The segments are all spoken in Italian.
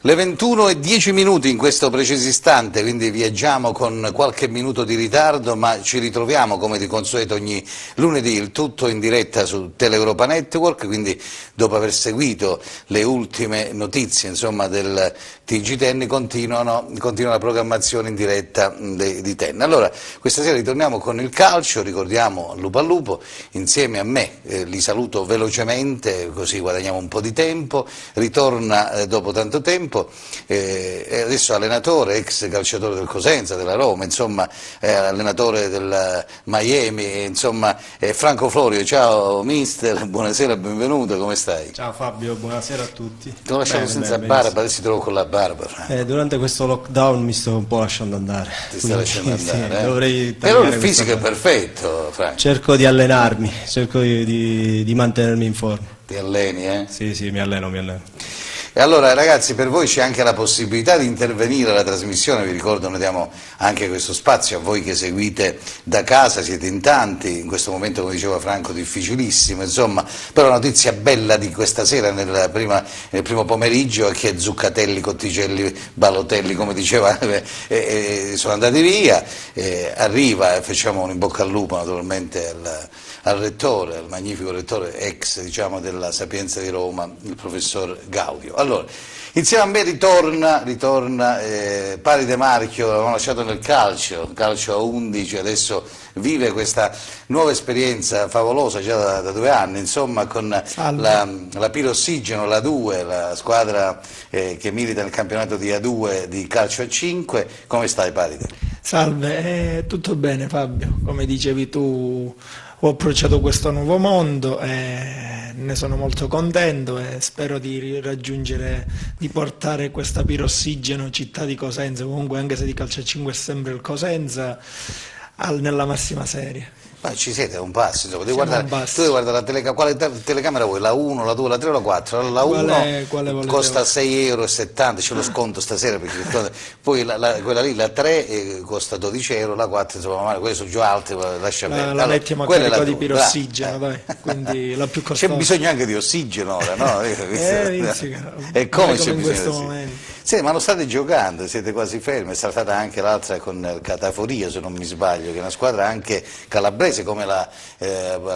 Le 21:10 in questo preciso istante, quindi viaggiamo con qualche minuto di ritardo, ma ci ritroviamo come di consueto ogni lunedì, il tutto in diretta su Teleuropa Network, quindi dopo aver seguito le ultime notizie insomma, del TG Tenni continua la programmazione in diretta di Tenni. Allora, questa sera ritorniamo con il calcio, ricordiamo Lupo al Lupo, insieme a me, li saluto velocemente così guadagniamo un po' di tempo, ritorna dopo tanto tempo. Adesso allenatore, ex calciatore del Cosenza, della Roma, insomma allenatore del Miami, insomma Franco Florio. Ciao mister, buonasera, benvenuto, come stai? Ciao Fabio, buonasera a tutti. Ti ho lasciato senza barba, adesso ti trovo con la barba. Durante questo lockdown mi sto un po' lasciando andare. Ti stai lasciando andare? Sì, dovrei però il fisico è perfetto, Franco. Cerco di allenarmi, cerco di mantenermi in forma. Ti alleni, eh? Sì, mi alleno. E allora ragazzi, per voi c'è anche la possibilità di intervenire alla trasmissione, vi ricordo noi diamo anche questo spazio a voi che seguite da casa, siete in tanti, in questo momento come diceva Franco difficilissimo, insomma, però la notizia bella di questa sera nel primo pomeriggio è che Zuccatelli, Cotticelli, Balotelli come diceva sono andati via, arriva e facciamo un in bocca al lupo naturalmente al rettore, al magnifico rettore ex diciamo, della Sapienza di Roma, il professor Gaudio. Allora, insieme a me ritorna Pari De Marchio, l'avevamo lasciato nel calcio a 11, adesso vive questa nuova esperienza favolosa già da 2 anni, insomma con la Pirossigeno, la 2, la squadra che milita nel campionato di A2 di calcio a 5. Come stai Pari? Salve, tutto bene Fabio, come dicevi tu ho approcciato questo nuovo mondo e ne sono molto contento e spero di raggiungere, di portare questa Pirossigeno, città di Cosenza, comunque anche se di calcio a 5 è sempre il Cosenza, nella massima serie. Ma ci siete, un passo, insomma. Tu devi passo. guardare la telecamera, quale telecamera vuoi? La 1, la 2, la 3 o la 4? La 1 costa 6,70 €, c'è lo sconto stasera, perché poi quella lì, la 3 costa 12 €, la 4 insomma, quelle sono giù alte, lascia perdere. La mettiamo a carico di Pirossigeno, dai, quindi la più costosa. C'è bisogno anche di ossigeno ora, no? E come c'è in bisogno questo di momento. Sì, ma non state giocando, siete quasi fermi, è stata anche l'altra con Cataforia se non mi sbaglio, che è una squadra anche calabrese come la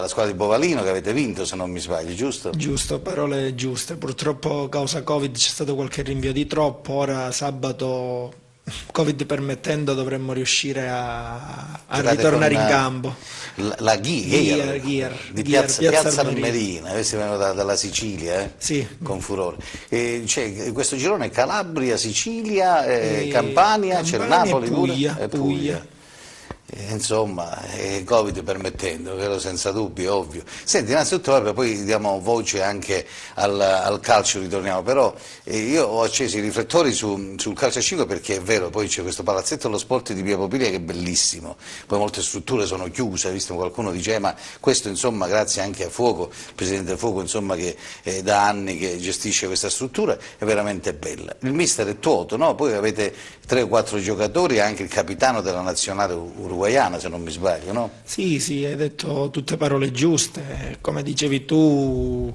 squadra di Bovalino che avete vinto se non mi sbaglio, giusto? Giusto, parole giuste, purtroppo causa Covid c'è stato qualche rinvio di troppo, ora sabato Covid permettendo dovremmo riuscire a ritornare in campo. La Ghier di Piazza Armerina, questi vengono dalla Sicilia, sì. Con furore. C'è questo girone Calabria, Sicilia, Campania, c'è il Napoli Puglia. Insomma, Covid permettendo, vero, senza dubbio, ovvio. Senti, innanzitutto vabbè, poi diamo voce anche al calcio, ritorniamo, però io ho acceso i riflettori sul calcio a 5 perché è vero, poi c'è questo palazzetto dello sport di Via Popilia che è bellissimo, poi molte strutture sono chiuse, visto qualcuno dice ma questo insomma grazie anche a Fuoco, il presidente Fuoco insomma che da anni che gestisce questa struttura, è veramente bella. Il mister è Tuoto, no? Poi avete 3 o 4 giocatori e anche il capitano della nazionale uruguaiana se non mi sbaglio, no? Sì, hai detto tutte parole giuste, come dicevi tu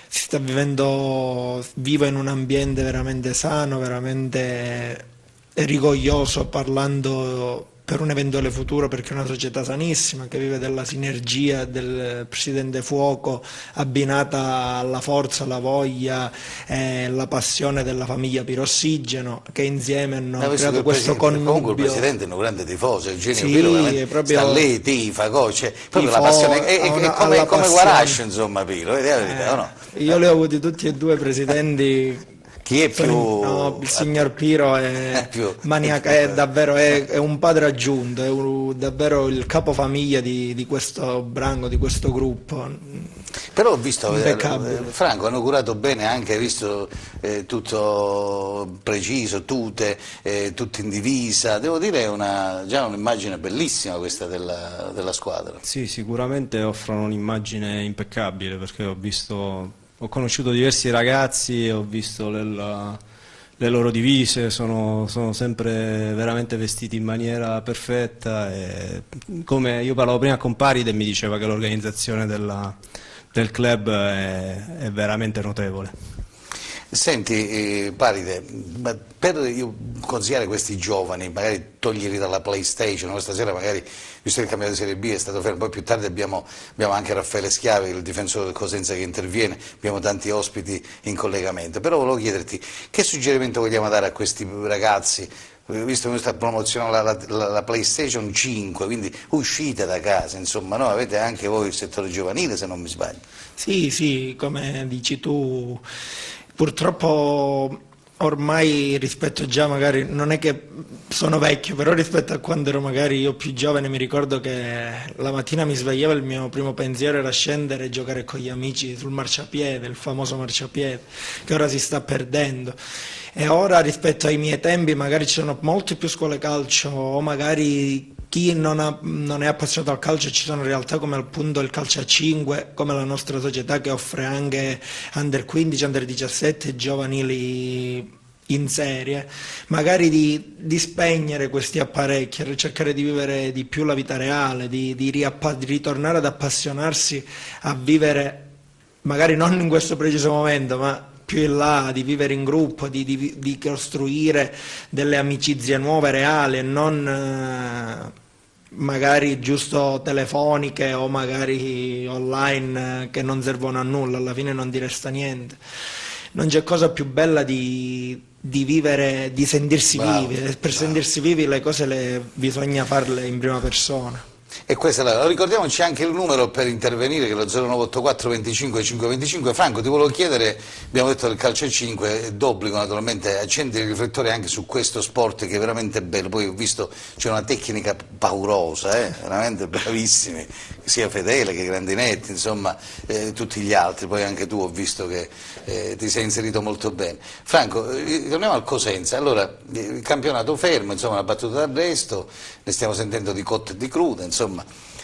si sta vivo in un ambiente veramente sano, veramente rigoglioso, parlando per un eventuale futuro, perché è una società sanissima che vive della sinergia del presidente Fuoco abbinata alla forza, alla voglia e la passione della famiglia Pirossigeno, che insieme hanno creato questo connubio. Comunque il presidente è un grande tifoso, Eugenio sì, Piro veramente proprio sta lì, tifa, c'è proprio la passione, è come Guarascio insomma Piro, vedi la verità, o no? Io li ho avuti tutti e 2 i presidenti. Chi è più... No, il signor Piro è davvero è un padre aggiunto, è davvero il capofamiglia di questo branco, di questo gruppo. Però ho visto, Franco, hanno curato bene anche, hai visto tutto preciso, tutti in divisa, devo dire è già un'immagine bellissima questa della squadra. Sì, sicuramente offrono un'immagine impeccabile, perché ho conosciuto diversi ragazzi e ho visto le loro divise, sono sempre veramente vestiti in maniera perfetta e come io parlavo prima con Paride e mi diceva che l'organizzazione del club è veramente notevole. Senti, Paride, ma per consigliare questi giovani, magari toglierli dalla PlayStation, no? Stasera magari, visto che il campionato di Serie B è stato fermo, poi più tardi abbiamo anche Raffaele Schiavi, il difensore del Cosenza che interviene, abbiamo tanti ospiti in collegamento, però volevo chiederti che suggerimento vogliamo dare a questi ragazzi, visto che sta promozionando la PlayStation 5, quindi uscite da casa, insomma, no? Avete anche voi il settore giovanile, se non mi sbaglio. Sì, sì, come dici tu, purtroppo ormai rispetto già magari, non è che sono vecchio, però rispetto a quando ero magari io più giovane mi ricordo che la mattina mi svegliavo e il mio primo pensiero era scendere e giocare con gli amici sul marciapiede, il famoso marciapiede, che ora si sta perdendo. E ora rispetto ai miei tempi magari ci sono molte più scuole calcio o magari chi non è appassionato al calcio, ci sono realtà come appunto il calcio a 5, come la nostra società che offre anche under 15, under 17, giovanili in serie, magari di spegnere questi apparecchi, cercare di vivere di più la vita reale, di ritornare ad appassionarsi a vivere, magari non in questo preciso momento, ma più in là, di vivere in gruppo, di costruire delle amicizie nuove, reali e non magari giusto telefoniche o magari online che non servono a nulla, alla fine non ti resta niente. Non c'è cosa più bella di vivere, di sentirsi Bravo, vivi, e per bravo. sentirsi vivi le cose bisogna farle in prima persona. E questa è ricordiamoci anche il numero per intervenire, che è lo 0984 25 525. Franco, ti volevo chiedere, abbiamo detto del calcio a 5, è d'obbligo naturalmente accendere il riflettore anche su questo sport che è veramente bello, poi ho visto c'è una tecnica paurosa, veramente bravissimi, sia Fedele che Grandinetti, insomma tutti gli altri, poi anche tu ho visto che ti sei inserito molto bene. Franco, torniamo al Cosenza, allora il campionato fermo, insomma una battuta d'arresto, ne stiamo sentendo di cotte e di crude, insomma,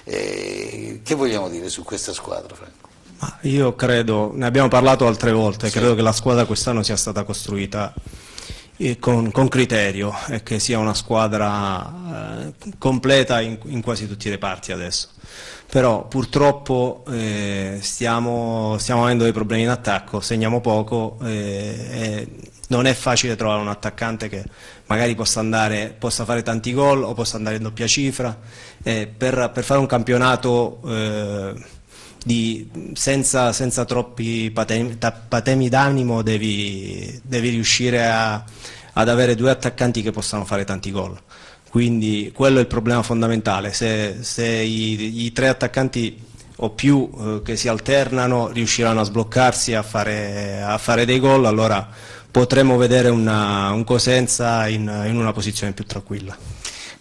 che vogliamo dire su questa squadra, Franco? Ma io credo, ne abbiamo parlato altre volte, Sì. credo che la squadra quest'anno sia stata costruita con criterio e che sia una squadra completa in quasi tutti i reparti adesso. Però purtroppo stiamo avendo dei problemi in attacco, segniamo poco e non è facile trovare un attaccante che magari possa fare tanti gol o possa andare in doppia cifra. Per fare un campionato senza troppi patemi d'animo devi riuscire ad avere due attaccanti che possano fare tanti gol. Quindi quello è il problema fondamentale, se i tre attaccanti o più che si alternano riusciranno a sbloccarsi, a fare dei gol, allora potremo vedere un Cosenza in una posizione più tranquilla.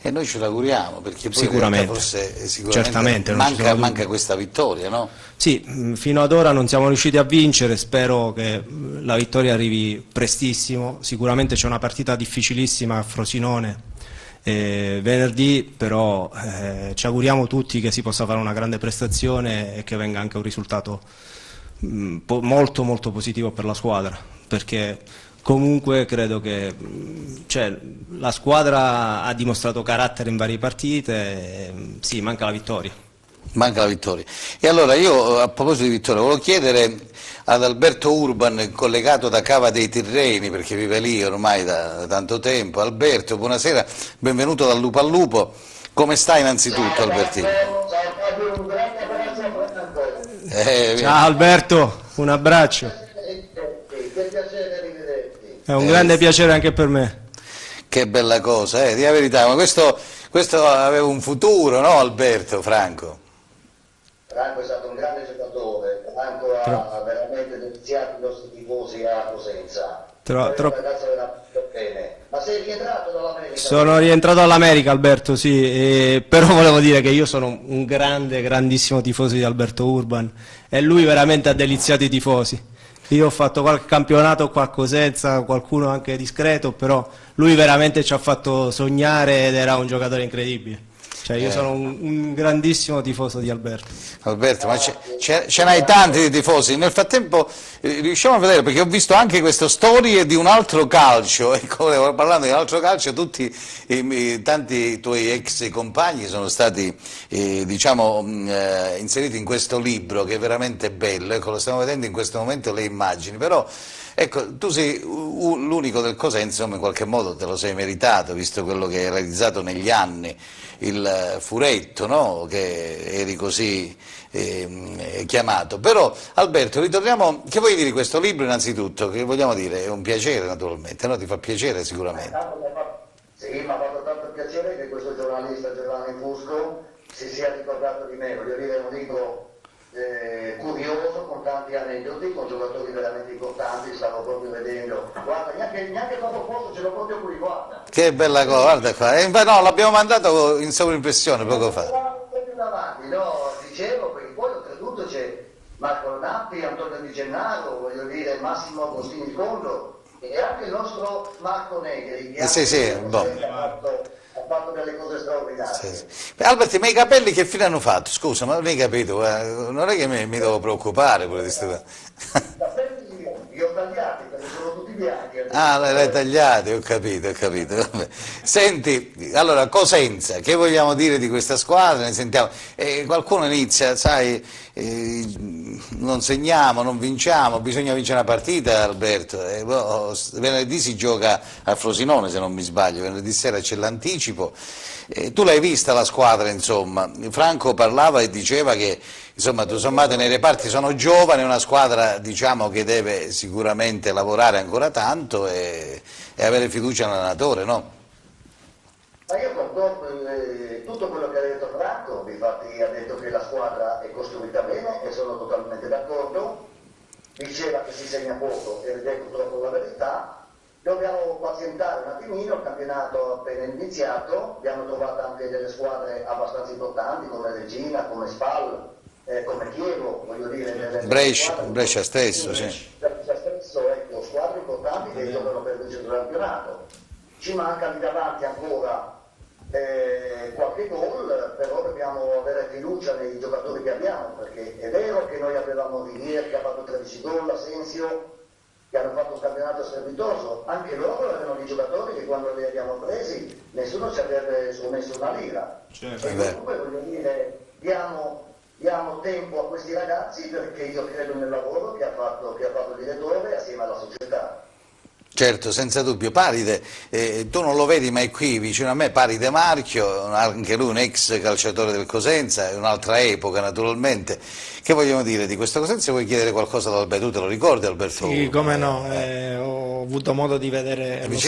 E noi ce l'auguriamo, perché poi Sicuramente. in realtà forse Certamente, non ci sono manca dubbi. questa vittoria, no? Sì, fino ad ora non siamo riusciti a vincere, spero che la vittoria arrivi prestissimo, sicuramente c'è una partita difficilissima a Frosinone venerdì, però ci auguriamo tutti che si possa fare una grande prestazione e che venga anche un risultato molto molto positivo per la squadra, perché comunque credo che la squadra ha dimostrato carattere in varie partite, sì, manca la vittoria. Manca la vittoria. E allora io, a proposito di vittoria, volevo chiedere ad Alberto Urban, collegato da Cava dei Tirreni, perché vive lì ormai da tanto tempo. Alberto, buonasera, benvenuto dal Lupo al Lupo. Come sta innanzitutto, Albertino? Ciao Alberto, un abbraccio. È un grande piacere anche per me. Che bella cosa, di la verità, ma questo aveva un futuro, no, Alberto, Franco? Franco è stato un grande giocatore, Franco ha veramente deliziato i nostri tifosi a Cosenza. È un ragazzo veramente bene. Ma sei rientrato dall'America? Sono rientrato dall'America, Alberto, sì, però volevo dire che io sono un grandissimo tifoso di Alberto Urban e lui veramente ha deliziato i tifosi. Io ho fatto qualche campionato qua a Cosenza, qualcuno anche discreto, però lui veramente ci ha fatto sognare ed era un giocatore incredibile. Cioè io sono un grandissimo tifoso di Alberto. Alberto, ma ce n'hai tanti di tifosi. Nel frattempo riusciamo a vedere, perché ho visto anche queste storie di un altro calcio, ecco, parlando di un altro calcio, tanti tuoi ex compagni sono stati inseriti in questo libro che è veramente bello, ecco, lo stiamo vedendo in questo momento le immagini, però Ecco, tu sei l'unico del Cosenza, in qualche modo te lo sei meritato, visto quello che hai realizzato negli anni, il furetto, no? Che eri così chiamato. Però Alberto, ritorniamo, che vuoi dire di questo libro innanzitutto? Che vogliamo dire? È un piacere naturalmente, no? Ti fa piacere sicuramente. Sì, mi ha fatto tanto piacere che questo giornalista Giovanni Fusco si sia ricordato di me, voglio dire, è un libro curioso, con tanti aneddoti, con giocatori veramente importanti, stavo proprio vedendo, guarda, neanche quando posso ce l'ho proprio qui, guarda. Che bella cosa, guarda qua. No, l'abbiamo mandato in sovrimpressione poco fa. Davanti, no, dicevo, perché poi oltretutto c'è Marco Nappi, Antonio Di Gennaro, voglio dire, Massimo Agostini Fondo, e anche il nostro Marco Negri, che ha fatto delle cose straordinarie. Sì. Alberti, ma i capelli che fine hanno fatto? Scusa, ma non hai capito, non è che mi devo preoccupare pure di queste cose. I capelli li ho tagliati perché sono tutti bianchi. Ah, l'hai tagliati, ho capito, ho capito. Vabbè. Senti, allora, Cosenza, che vogliamo dire di questa squadra? Ne sentiamo. Qualcuno inizia, sai, non segniamo, non vinciamo, bisogna vincere una partita, Alberto. Venerdì si gioca a Frosinone, se non mi sbaglio, venerdì sera c'è l'anticipo. Tu l'hai vista la squadra, insomma. Franco parlava e diceva che, insomma, tutto sommato nei reparti sono giovani, è una squadra, diciamo, che deve sicuramente lavorare ancora tanto e avere fiducia nell'allenatore, no? Ma io concordo tutto quello che ha detto Franco, infatti ha detto che la squadra è costruita bene e sono totalmente d'accordo, diceva che si segna poco ed è purtroppo la verità. Dobbiamo pazientare un attimino, il campionato è appena iniziato, abbiamo trovato anche delle squadre abbastanza importanti come Regina, come Spal, come Chievo, voglio dire... Brescia stesso, sì. Brescia stesso, ecco, squadre importanti che giocano per vincere il campionato. Ci manca lì davanti ancora qualche gol, però dobbiamo avere fiducia nei giocatori che abbiamo, perché è vero che noi avevamo Rinier che ha fatto 13 gol, Asensio, che hanno fatto un campionato strepitoso, anche loro avevano dei giocatori che quando li abbiamo presi nessuno ci avrebbe scommesso una lira. Certo. E comunque voglio dire, diamo tempo a questi ragazzi perché io credo nel lavoro che ha fatto il direttore assieme alla società. Certo, senza dubbio. Paride, tu non lo vedi mai qui vicino a me, Paride Marchio, anche lui un ex calciatore del Cosenza, è un'altra epoca naturalmente. Che vogliamo dire di questo Cosenza? Vuoi chiedere qualcosa ad Alberto? Tu te lo ricordi, Alberto? Sì, come no, ho avuto modo di vedere, lo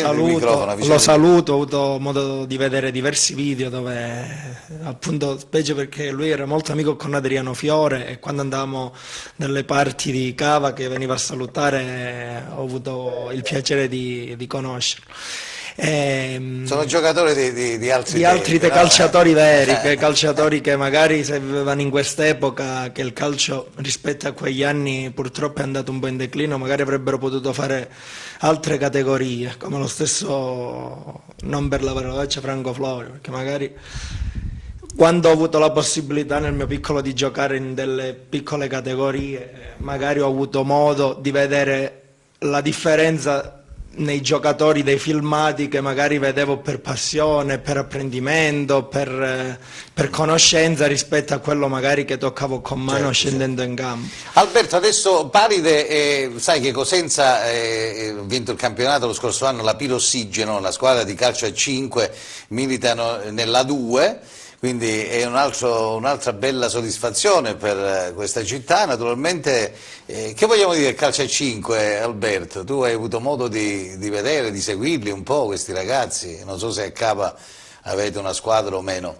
saluto, ho avuto modo di vedere diversi video dove appunto, specie perché lui era molto amico con Adriano Fiore e quando andavamo nelle parti di Cava che veniva a salutare ho avuto il piacere di conoscerlo. Sono giocatori di altri calciatori veri, che calciatori che magari se vivevano in quest'epoca, che il calcio rispetto a quegli anni purtroppo è andato un po' in declino, magari avrebbero potuto fare altre categorie, come lo stesso, non per la parolaccia, Franco Florio, perché magari quando ho avuto la possibilità nel mio piccolo di giocare in delle piccole categorie, magari ho avuto modo di vedere la differenza nei giocatori dei filmati che magari vedevo per passione, per apprendimento, per conoscenza rispetto a quello magari che toccavo con mano scendendo in campo. Alberto, adesso Paride, sai che Cosenza ha vinto il campionato lo scorso anno, la Pirossigeno, la squadra di calcio a 5, militano nella 2. Quindi è un'altra bella soddisfazione per questa città. Naturalmente, che vogliamo dire del calcio a 5, Alberto? Tu hai avuto modo di vedere, di seguirli un po' questi ragazzi? Non so se a Cava avete una squadra o meno.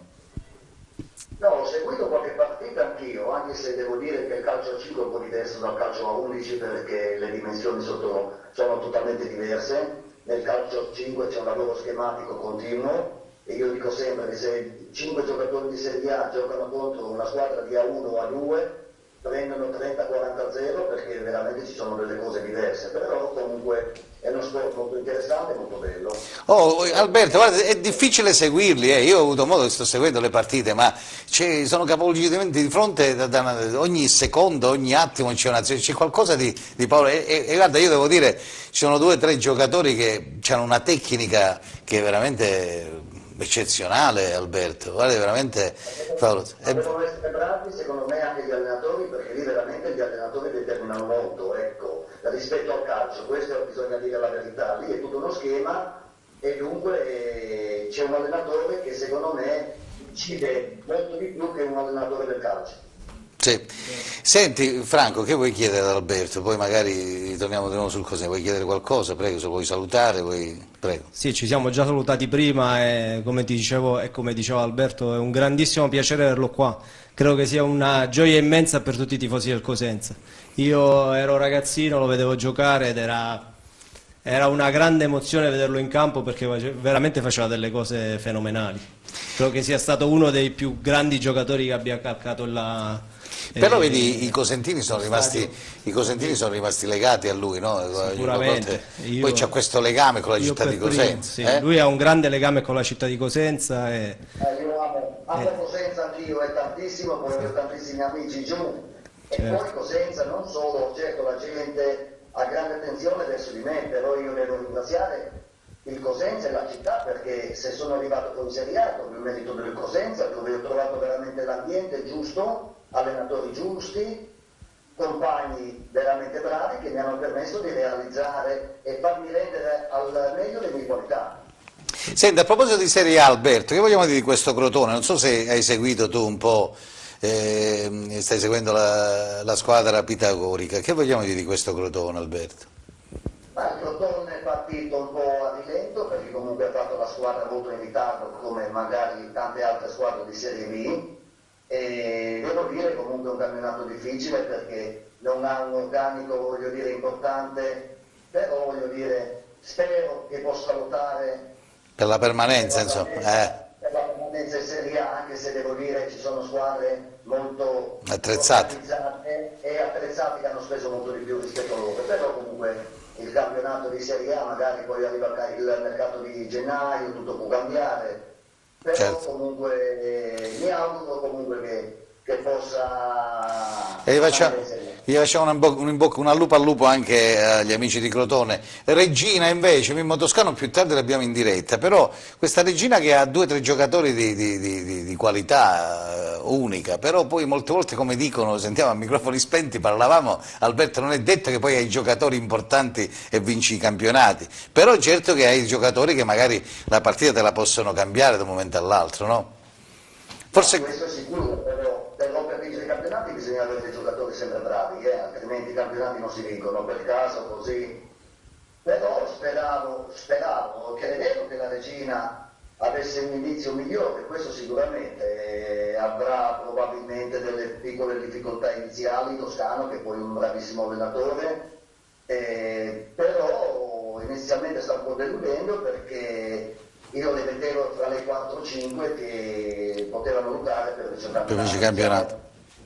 No, ho seguito qualche partita anch'io, anche se devo dire che il calcio a 5 è un po' diverso dal calcio a 11 perché le dimensioni sono totalmente diverse. Nel calcio a 5 c'è un lavoro schematico continuo. E io dico sempre che se 5 giocatori di Serie A giocano contro una squadra di A1 o A2 prendono 30-40-0 perché veramente ci sono delle cose diverse, però comunque è uno sport molto interessante e molto bello. Oh, Alberto, guarda, è difficile seguirli, io ho avuto modo, sto seguendo le partite, ma sono capovolgimenti di fronte ogni secondo, ogni attimo c'è qualcosa di paura e guarda, io devo dire, ci sono 2 o 3 giocatori che hanno una tecnica che è veramente eccezionale, Alberto, guarda, veramente favoloso. Devono essere bravi secondo me anche gli allenatori, perché lì veramente gli allenatori determinano molto, ecco. La rispetto al calcio, questo bisogna dire la verità, lì è tutto uno schema e dunque c'è un allenatore che secondo me incide molto di più che un allenatore del calcio. Sì. Senti Franco, che vuoi chiedere ad Alberto? Poi magari ritorniamo di nuovo sul cos'è. Vuoi chiedere qualcosa? Prego, se vuoi salutare, prego. Sì, ci siamo già salutati prima e come ti dicevo e come diceva Alberto è un grandissimo piacere averlo qua. Credo che sia una gioia immensa per tutti i tifosi del Cosenza. Io ero ragazzino, lo vedevo giocare ed era una grande emozione vederlo in campo perché veramente faceva delle cose fenomenali. Credo che sia stato uno dei più grandi giocatori che abbia calcato Però vedi, i cosentini sono rimasti legati a lui, no? Sicuramente. Poi c'è questo legame con la città di Cosenza. Sì, lui ha un grande legame con la città di Cosenza. Io amo Cosenza anch'io, è tantissimo, poi ho tantissimi amici giù. E poi Cosenza non solo, certo la gente ha grande attenzione verso di me, però io devo ringraziare il Cosenza e la città perché se sono arrivato con Serie A per il merito del Cosenza, dove ho trovato veramente l'ambiente giusto, allenatori giusti, compagni veramente bravi che mi hanno permesso di realizzare e farmi rendere al meglio le mie qualità. Senti, a proposito di Serie A, Alberto, che vogliamo dire di questo Crotone? Non so se hai seguito tu un po', stai seguendo la squadra pitagorica, che vogliamo dire di questo Crotone, Alberto? Ma il Crotone è partito un po' a rilento perché comunque ha fatto la squadra molto in ritardo come magari tante altre squadre di Serie B e devo dire comunque è un campionato difficile perché non ha un organico, voglio dire, importante, però voglio dire, spero che possa lottare Per la permanenza, insomma. Per la permanenza in Serie A, anche se devo dire ci sono squadre molto Attrezzate e attrezzate che hanno speso molto di più rispetto a loro, però comunque il campionato di Serie A magari poi arriva il mercato di gennaio, tutto può cambiare, però certo. Comunque mi auguro comunque che possa E gli facciamo un in bocca al lupo anche agli amici di Crotone. Regina invece, Mimmo Toscano più tardi l'abbiamo in diretta, però questa Regina che ha 2 o 3 giocatori di qualità unica, però poi molte volte come dicono, sentiamo a microfoni spenti, parlavamo, Alberto, non è detto che poi hai giocatori importanti e vinci i campionati, però certo che hai giocatori che magari la partita te la possono cambiare da un momento all'altro, no? Forse... No, questo è sicuro, però per vincere i campionati bisogna avere dei giocatori sempre bravi, altrimenti i campionati non si vincono per caso, così. Però speravo, credevo che la Regina avesse un inizio migliore, questo sicuramente, avrà probabilmente delle piccole difficoltà iniziali, Toscano che poi è un bravissimo allenatore, però inizialmente sta un po' deludendo perché io le vedevo tra le 4-5 che potevano lottare per il campionato.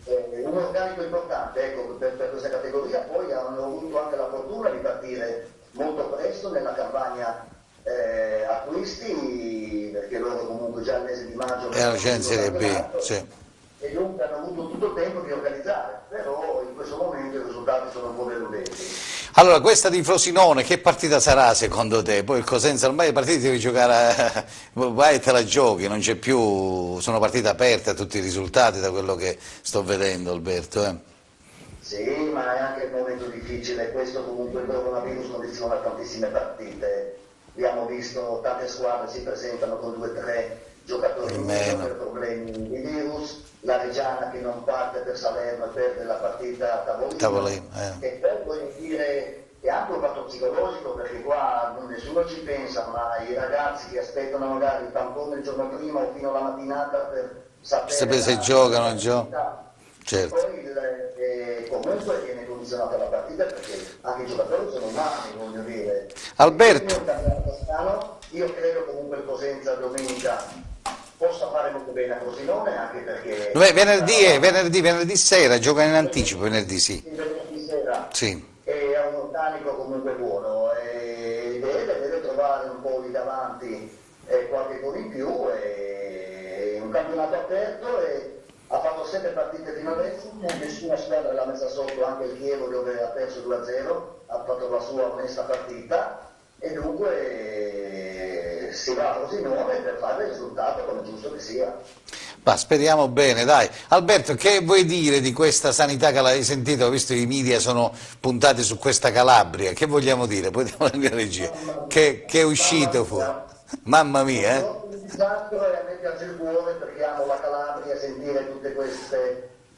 Un organico importante, ecco, per questa categoria, poi hanno avuto anche la fortuna di partire molto presto nella campagna acquisti, perché loro comunque già il mese di maggio erano già in Serie B, sì. E dunque hanno avuto tutto il tempo di organizzare, però in questo momento i risultati sono un po' deludenti. Allora, questa di Frosinone, che partita sarà secondo te? Poi il Cosenza ormai le partite devi giocare, vai e te la giochi, non c'è più, sono partite aperte a tutti i risultati da quello che sto vedendo, Alberto. Sì, ma è anche il momento difficile, questo comunque il coronavirus condiziona tantissime partite. Abbiamo visto tante squadre si presentano con 2 o 3 giocatori in meno per problemi di virus, la Reggiana che non parte per Salerno e perde la partita a tavolino. E poi voglio dire è anche un fatto psicologico perché qua nessuno ci pensa, ma i ragazzi che aspettano magari il tampone il giorno prima o fino alla mattinata per sapere se giocano o non giocano. Certo. Poi comunque viene condizionata la partita perché anche i giocatori sono umani, voglio dire. Alberto. Io credo comunque il Cosenza domenica possa fare molto bene a Frosinone anche perché... venerdì sera, gioca in anticipo, venerdì sì. Venerdì sera. Sì. E ha un organico comunque buono e deve trovare un po' lì davanti qualche gol in più e un campionato aperto e ha fatto 7 partite fino adesso, nessuna squadra l'ha messa sotto, anche il Chievo dove ha perso 2-0, ha fatto la sua onesta partita e dunque si va a Frosinone per fare il risultato come giusto che sia. Ma speriamo bene, dai. Alberto, che vuoi dire di questa sanità che l'hai sentito? Ho visto i media sono puntati su questa Calabria. Che vogliamo dire? Poi diamo la mia regia. Che è uscito fuori? Mamma mia, eh? Un disastro e a me piace il cuore perché amo la Calabria, sentire tutte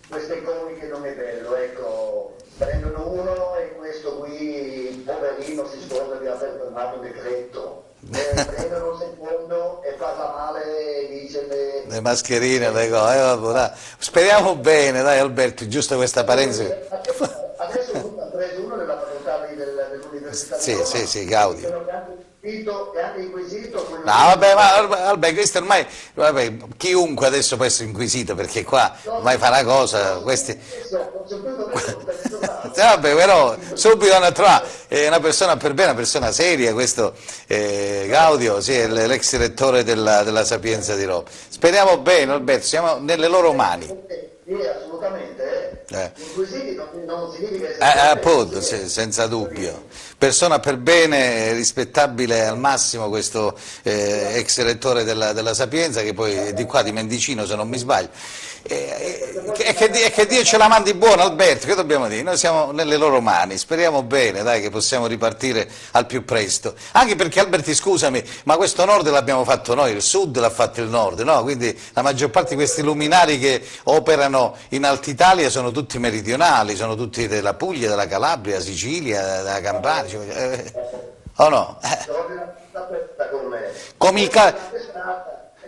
queste comiche non è bello, ecco. Prendono uno e questo qui, poverino, si scorda di aver fermato un decreto. Prendono un secondo e parla male e dice Le mascherine, le cose. Vabbè, dai. Speriamo bene, dai Alberto, giusto questa parentesi. adesso ha preso uno della facoltà dell'Università di Sì, Roma, sì, sì, Gaudi. dicono che è anche inquisito quello No, vabbè, ma vabbè, questo ormai, vabbè, chiunque adesso può essere inquisito perché qua ormai fa una cosa, questi... Vabbè, però subito hanno trovato una persona per bene, una persona seria, questo Gaudio, sì, è l'ex rettore della Sapienza di Roma. Speriamo bene, Alberto, siamo nelle loro mani. Sì, assolutamente. Inquisiti non significa essere Appunto, sì, senza dubbio. Persona per bene, rispettabile al massimo questo ex rettore della Sapienza, che poi è di qua, di Mendicino se non mi sbaglio. Che Dio ce la mandi buona, Alberto, che dobbiamo dire? Noi siamo nelle loro mani, speriamo bene, dai, che possiamo ripartire al più presto. Anche perché, Alberti, scusami, ma questo nord l'abbiamo fatto noi, il sud l'ha fatto il nord, no? Quindi la maggior parte di questi luminari che operano in Alta Italia sono tutti meridionali, sono tutti della Puglia, della Calabria, Sicilia, della Campania, o no? con me. Come il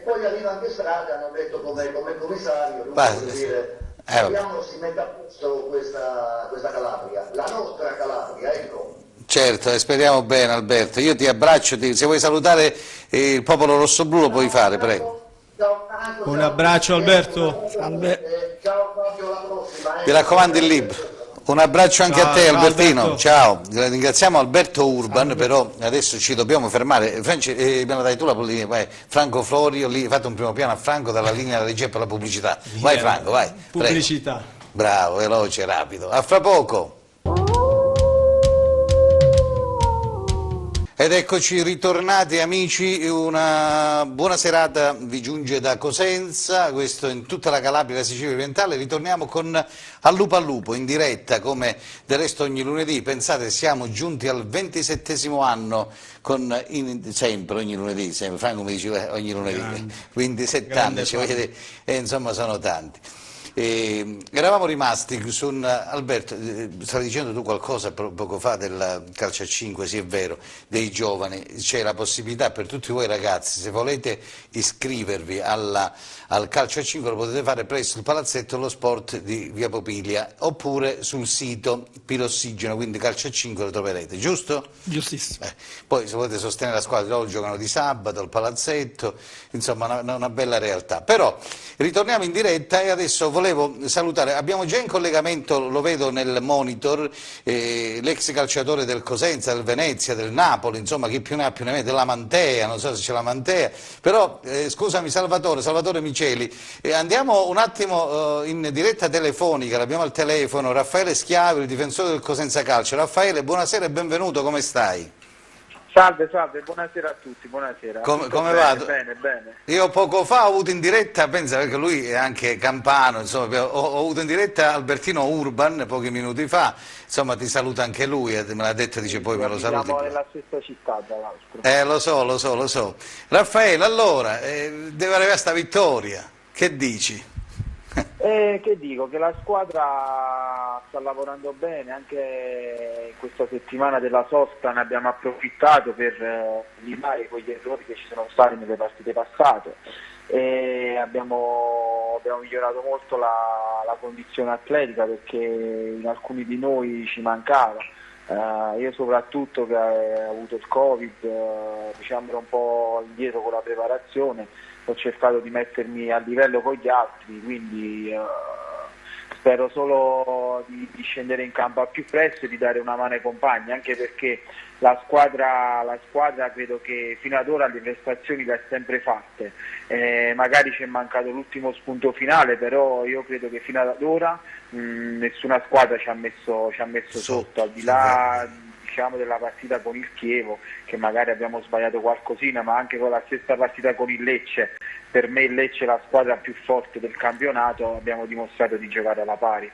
E poi arriva anche Strada, hanno detto come commissario, lui Beh, vuol dire, vabbè. speriamo si metta a posto questa Calabria, la nostra Calabria, ecco. Certo, speriamo bene Alberto. Io ti abbraccio, se vuoi salutare il popolo rossoblu lo puoi fare, prego. Ciao Franco, Un ciao abbraccio, a tutti. Alberto. Ciao Fabio, alla prossima. Mi raccomando il libro. Un abbraccio anche Ciao, a te ciao, Albertino, Alberto. ciao. Ringraziamo Alberto Urban, però adesso ci dobbiamo fermare. Me la dai tu la linea, vai. Franco Florio, lì fate un primo piano a Franco dalla linea della regia per la pubblicità. Vai Franco, vai. Prego. Pubblicità. Bravo, veloce, rapido. A fra poco. Ed eccoci ritornati amici, una buona serata vi giunge da Cosenza, questo in tutta la Calabria e la Sicilia orientale. Ritorniamo con Al Lupo in diretta come del resto ogni lunedì. Pensate, siamo giunti al 27° anno, sempre ogni lunedì, sempre. Franco mi diceva ogni lunedì, Grande. 27 Grande anni, ci voglio dire, e insomma sono tanti. Eravamo rimasti su Alberto, stavi dicendo tu qualcosa poco fa del calcio a 5, sì è vero, dei giovani, c'è la possibilità per tutti voi ragazzi, se volete iscrivervi al calcio a 5 lo potete fare presso il palazzetto dello sport di Via Popilia oppure sul sito Pirossigeno, quindi calcio a 5 lo troverete, giusto? Giustissimo. Poi se volete sostenere la squadra, loro giocano di sabato al palazzetto, insomma una bella realtà. Però ritorniamo in diretta e adesso volevo salutare, abbiamo già in collegamento, lo vedo nel monitor, l'ex calciatore del Cosenza, del Venezia, del Napoli, insomma chi più ne ha più ne mette, della Mantea, non so se c'è la Mantea, però scusami Salvatore Miceli, andiamo un attimo in diretta telefonica, l'abbiamo al telefono, Raffaele Schiavi, il difensore del Cosenza Calcio. Raffaele, buonasera e benvenuto, come stai? Salve, buonasera a tutti, buonasera. Come bene, va? Bene. Io poco fa ho avuto in diretta, pensa perché lui è anche campano, insomma, ho avuto in diretta Albertino Urban pochi minuti fa, insomma ti saluta anche lui, me l'ha detto, dice poi me lo saluti. Siamo nella stessa città, tra l'altro. Lo so. Raffaele, allora, deve arrivare sta vittoria, che dici? Che dico, che la squadra sta lavorando bene, anche in questa settimana della sosta ne abbiamo approfittato per limare quegli errori che ci sono stati nelle partite passate e abbiamo migliorato molto la condizione atletica perché in alcuni di noi ci mancava. Io soprattutto che ho avuto il Covid, diciamo ero un po' indietro con la preparazione, ho cercato di mettermi a livello con gli altri, quindi spero solo di scendere in campo al più presto e di dare una mano ai compagni, anche perché la squadra credo che fino ad ora le prestazioni le ha sempre fatte, magari ci è mancato l'ultimo spunto finale, però io credo che fino ad ora nessuna squadra ci ha messo sotto, al di là diciamo della partita con il Chievo, che magari abbiamo sbagliato qualcosina, ma anche con la stessa partita con il Lecce, per me il Lecce è la squadra più forte del campionato, abbiamo dimostrato di giocare alla pari.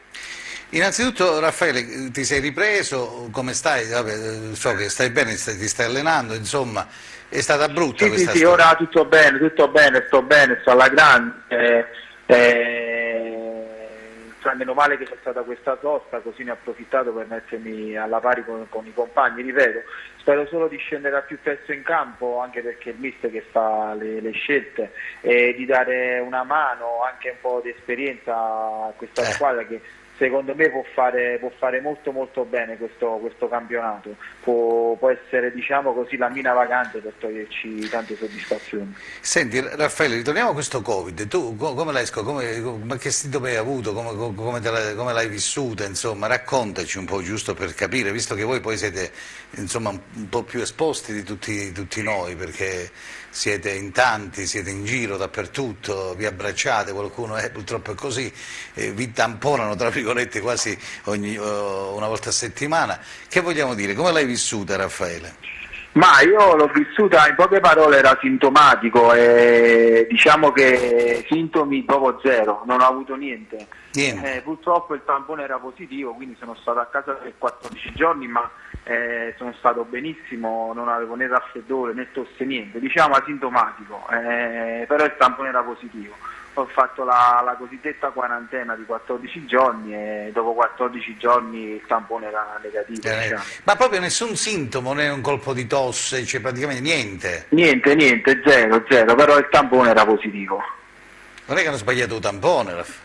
Innanzitutto Raffaele, ti sei ripreso, come stai? Vabbè, so che stai bene, ti stai allenando, insomma, è stata brutta Sì, questa sì, storia. ora tutto bene, sto alla grande. Meno male che c'è stata questa sosta, così ne ho approfittato per mettermi alla pari con i compagni, ripeto, spero solo di scendere al più presto in campo, anche perché il mister che fa le scelte, e di dare una mano, anche un po' di esperienza a questa squadra che secondo me può fare molto molto bene questo campionato, può essere, diciamo così, la mina vagante per toglierci tante soddisfazioni. Senti Raffaele, ritorniamo a questo Covid, tu come l'hai che sintomi hai avuto, come l'hai vissuta, insomma, raccontaci un po' giusto per capire, visto che voi poi siete insomma un po' più esposti di tutti noi, perché siete in tanti, siete in giro dappertutto, vi abbracciate, qualcuno purtroppo è così, vi tamponano tra virgolette quasi una volta a settimana. Che vogliamo dire? Come l'hai vissuta, Raffaele? Ma io l'ho vissuta, in poche parole era sintomatico, e diciamo che sintomi proprio zero, non ho avuto niente. Purtroppo il tampone era positivo, quindi sono stato a casa per 14 giorni, ma sono stato benissimo, non avevo né raffreddore né tosse, niente, diciamo asintomatico, però il tampone era positivo. Ho fatto la cosiddetta quarantena di 14 giorni e dopo 14 giorni il tampone era negativo. Diciamo. Ma proprio nessun sintomo, né un colpo di tosse, cioè praticamente niente? Niente, zero, però il tampone era positivo. Non è che hanno sbagliato il tampone, Raffaele?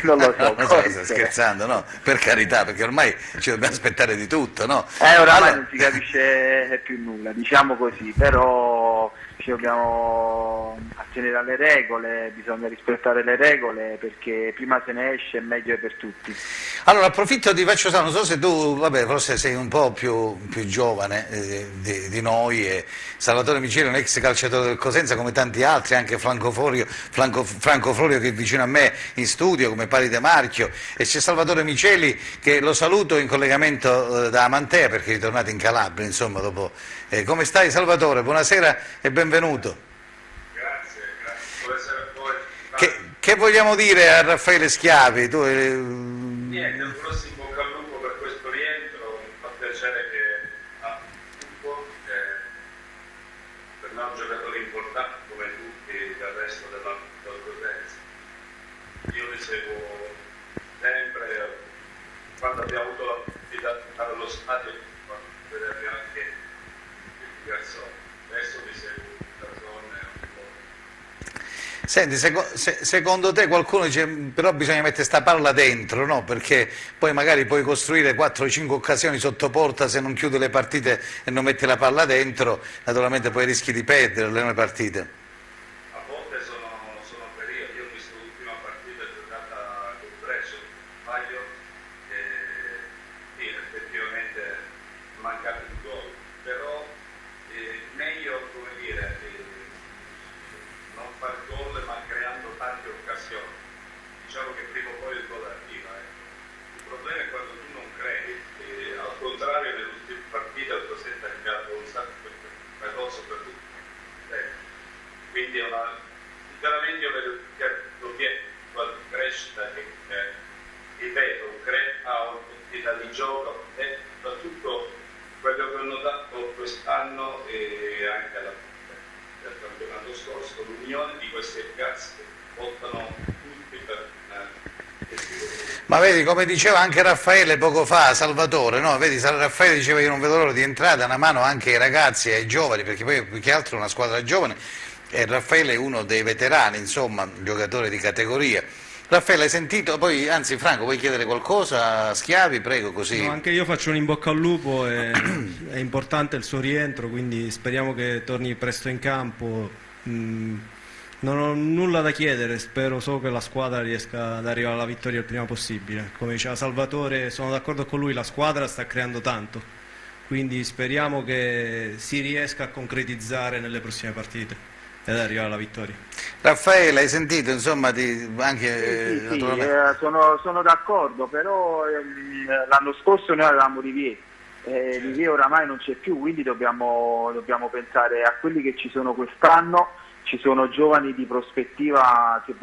Non lo so. Sto scherzando, no? Per carità, perché ormai ci dobbiamo aspettare di tutto, no? Oramai non si capisce più nulla, diciamo così, però ci dobbiamo attenere alle regole, bisogna rispettare le regole, perché prima se ne esce meglio è per tutti. Allora approfitto, ti faccio sapere, non so se tu, vabbè, forse sei un po' più giovane di noi, e Salvatore Miceli è un ex calciatore del Cosenza come tanti altri, anche Franco Florio che è vicino a me in studio come Paride Marchio, e c'è Salvatore Miceli che lo saluto in collegamento da Amantea perché è ritornato in Calabria, insomma, dopo. Come stai Salvatore? Buonasera e benvenuto. Grazie, buonasera a voi. Che vogliamo dire a Raffaele Schiavi? Niente, un grosso in bocca al lupo per questo rientro, mi fa piacere che ha un gruppo, per me è un giocatore importante come tutti del resto del Cosenza. Io li seguo sempre, quando abbiamo avuto la possibilità di andare allo stadio, vederli anche i garzoni. Adesso mi seguo da zone un po'. Senti, secondo te qualcuno dice però bisogna mettere sta palla dentro, no? Perché poi magari puoi costruire 4-5 occasioni sotto porta, se non chiudi le partite e non metti la palla dentro, naturalmente poi rischi di perdere le partite. A volte sono periodi, io ho visto l'ultima partita giocata con Brescia, un paio, e effettivamente è mancato il gol, però meglio, come dire, non far gol ma creando tante occasioni. Diciamo che prima o poi il gol arriva. Il problema è quando tu non crei, al contrario nell'ultima partita il Cosenza ha creato un sacco di percorso per tutti. Quindi sinceramente io vedo che l'obiettivo di crescita che ripeto, crea un'identità di gioco e soprattutto quello che ho notato quest'anno e anche alla fine del campionato scorso, l'unione di questi ragazzi che votano tutti per Ma vedi, come diceva anche Raffaele poco fa, Salvatore, no? Vedi, Raffaele diceva io non vedo l'ora di entrare, una mano anche ai ragazzi e ai giovani, perché poi più che altro è una squadra giovane, e Raffaele è uno dei veterani, insomma, un giocatore di categoria. Raffaele, hai sentito? Poi, anzi Franco, vuoi chiedere qualcosa a Schiavi? Prego, così. No, anche io faccio un in bocca al lupo, è importante il suo rientro, quindi speriamo che torni presto in campo. Non ho nulla da chiedere, spero solo che la squadra riesca ad arrivare alla vittoria il prima possibile. Come diceva Salvatore, sono d'accordo con lui, la squadra sta creando tanto, quindi speriamo che si riesca a concretizzare nelle prossime partite ed arrivare alla vittoria. Raffaele, hai sentito, insomma, anche Sì, sono d'accordo, però l'anno scorso noi avevamo Rivieri, Lì oramai non c'è più, quindi dobbiamo pensare a quelli che ci sono quest'anno. Ci sono giovani di prospettiva che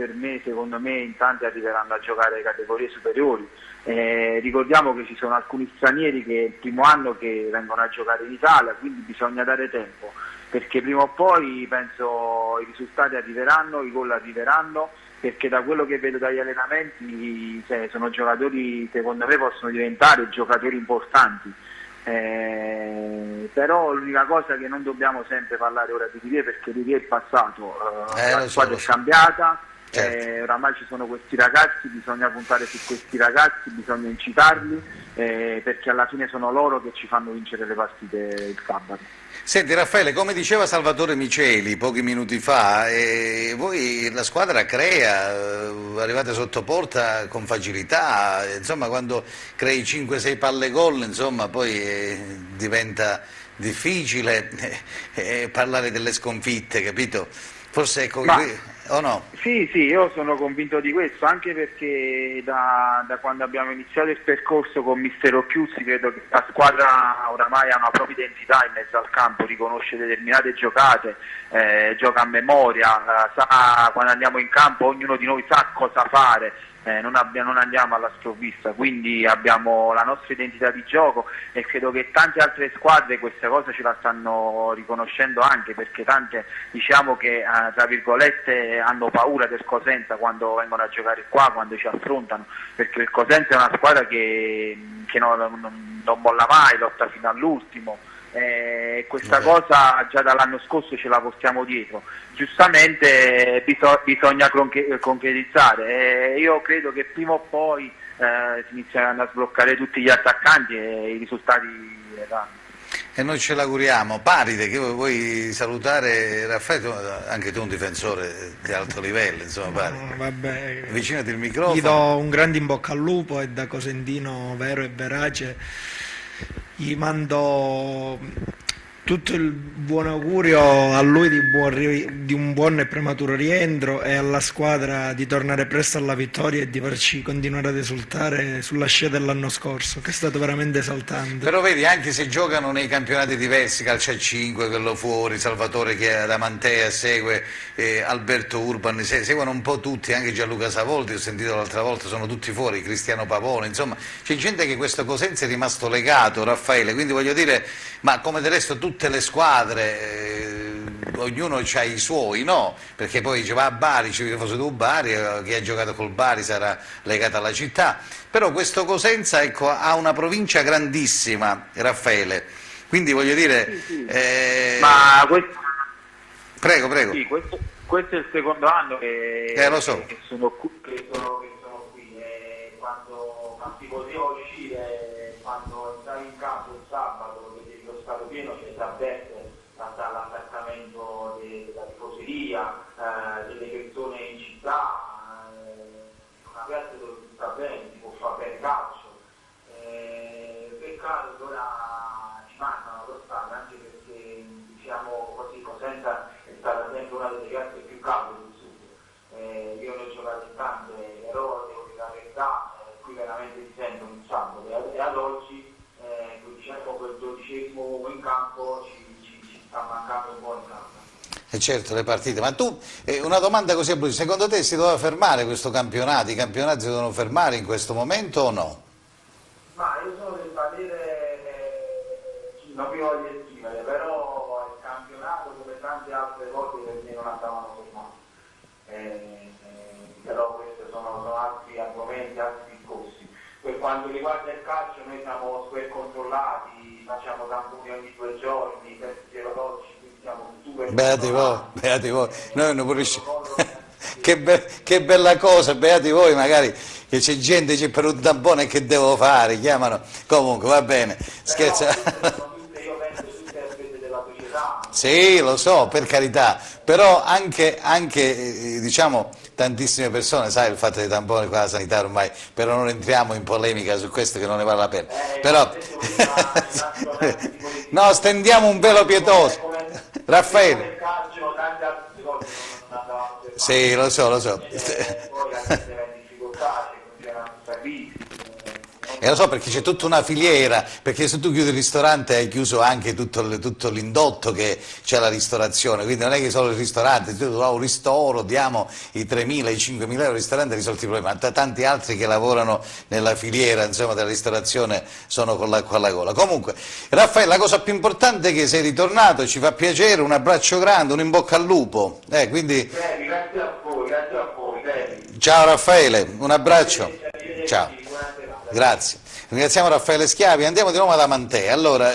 secondo me in tanti arriveranno a giocare categorie superiori. Ricordiamo che ci sono alcuni stranieri che il primo anno che vengono a giocare in Italia, quindi bisogna dare tempo, perché prima o poi penso i risultati arriveranno, i gol arriveranno, perché da quello che vedo dagli allenamenti sono giocatori, secondo me possono diventare giocatori importanti. Però l'unica cosa che non dobbiamo sempre parlare ora di Rivier, perché Rivier è passato, la squadra è cambiata, certo. Oramai ci sono questi ragazzi, bisogna puntare su questi ragazzi, bisogna incitarli, perché alla fine sono loro che ci fanno vincere le partite il sabato. Senti Raffaele, come diceva Salvatore Miceli pochi minuti fa, voi la squadra crea, arrivate sotto porta con facilità, insomma quando crei 5-6 palle gol, insomma poi diventa difficile parlare delle sconfitte, capito? Forse ecco, o no? Sì, io sono convinto di questo, anche perché da quando abbiamo iniziato il percorso con Mister Occhiuzzi credo che la squadra oramai ha una propria identità in mezzo al campo, riconosce determinate giocate, gioca a memoria, sa quando andiamo in campo ognuno di noi sa cosa fare. Non andiamo alla sprovvista, quindi abbiamo la nostra identità di gioco e credo che tante altre squadre queste cose ce la stanno riconoscendo, anche perché tante diciamo che tra virgolette hanno paura del Cosenza quando vengono a giocare qua, quando ci affrontano, perché il Cosenza è una squadra che non molla mai, lotta fino all'ultimo. Questa cosa già dall'anno scorso ce la portiamo dietro, giustamente bisogna concretizzare, io credo che prima o poi si inizieranno a sbloccare tutti gli attaccanti e i risultati verranno. E noi ce l'auguriamo. Paride, che vuoi salutare Raffaele, anche tu un difensore di alto livello, insomma, vabbè, avvicinati il microfono. Gli do un grande in bocca al lupo e da cosentino vero e verace gli mando tutto il buon augurio a lui di un buon e prematuro rientro e alla squadra di tornare presto alla vittoria e di farci continuare ad esultare sulla scia dell'anno scorso, che è stato veramente esaltante. Però vedi, anche se giocano nei campionati diversi, calcio a 5, quello fuori, Salvatore che ad Amantea segue, Alberto Urban, seguono un po' tutti, anche Gianluca Savoldi, ho sentito l'altra volta, sono tutti fuori, Cristiano Pavone, insomma, c'è gente che questo Cosenza è rimasto legato, Raffaele, quindi voglio dire, ma come del resto tutte le squadre, ognuno ha i suoi, no? Perché poi va a Bari, ci fosse tu Bari, chi ha giocato col Bari sarà legato alla città, però questo Cosenza ecco, ha una provincia grandissima, Raffaele, quindi voglio dire... Sì. Ma questo... Prego. Sì, questo è il secondo anno lo so. che sono qui, quando si poteva uscire, quando entravi in campo il sabato, vedevi lo stato pieno, c'è avverte dall'attaccamento della tifoseria, delle persone in città, una piazza dove si sta bene, si può fare bene calcio. Peccato che ora ci mancano lo stadio, anche perché diciamo così Cosenza è stata sempre una delle piazze più calde del sud. Io ne ho giocato in tante, però devo dire la verità, qui veramente si sente un sabato e ad oggi diciamo quel 12° uomo in campo ci sta mancando un po' in campo. E certo, le partite, ma tu, una domanda così a Bruce, secondo te si doveva fermare questo campionato, i campionati si devono fermare in questo momento o no? Ma io sono del parere, non mi voglio esprimere, però il campionato come tante altre volte per me non andavano fermati, però questi sono altri argomenti, altri discorsi. Per quanto riguarda il calcio noi siamo super controllati, facciamo tamponi ogni 2 giorni, test serologici, quindi siamo super Beati voi, noi non riusciamo. Che bella cosa, beati voi, magari che c'è gente che c'è per un tampone, che devo fare, chiamano, comunque va bene, scherza. Io penso tutte le spese della società. Sì, lo so, per carità, però anche diciamo tantissime persone, sai il fatto dei tamponi qua alla sanità ormai, però non entriamo in polemica su questo che non ne vale la pena, però no, stendiamo un velo pietoso, Raffaele. Sì, lo so. E lo so perché c'è tutta una filiera, perché se tu chiudi il ristorante hai chiuso anche tutto l'indotto che c'è la ristorazione, quindi non è che solo il ristorante, tu un ristoro, diamo i 3.000, i 5.000 euro al ristorante e risolti i problemi, ma tanti altri che lavorano nella filiera, insomma, della ristorazione sono con l'acqua alla gola. Comunque, Raffaele, la cosa più importante è che sei ritornato, ci fa piacere, un abbraccio grande, un in bocca al lupo, quindi... Grazie a voi, grazie a voi. Ciao Raffaele, un abbraccio. Ciao. Grazie. Ringraziamo Raffaele Schiavi, andiamo di nuovo ad Amantea. Allora,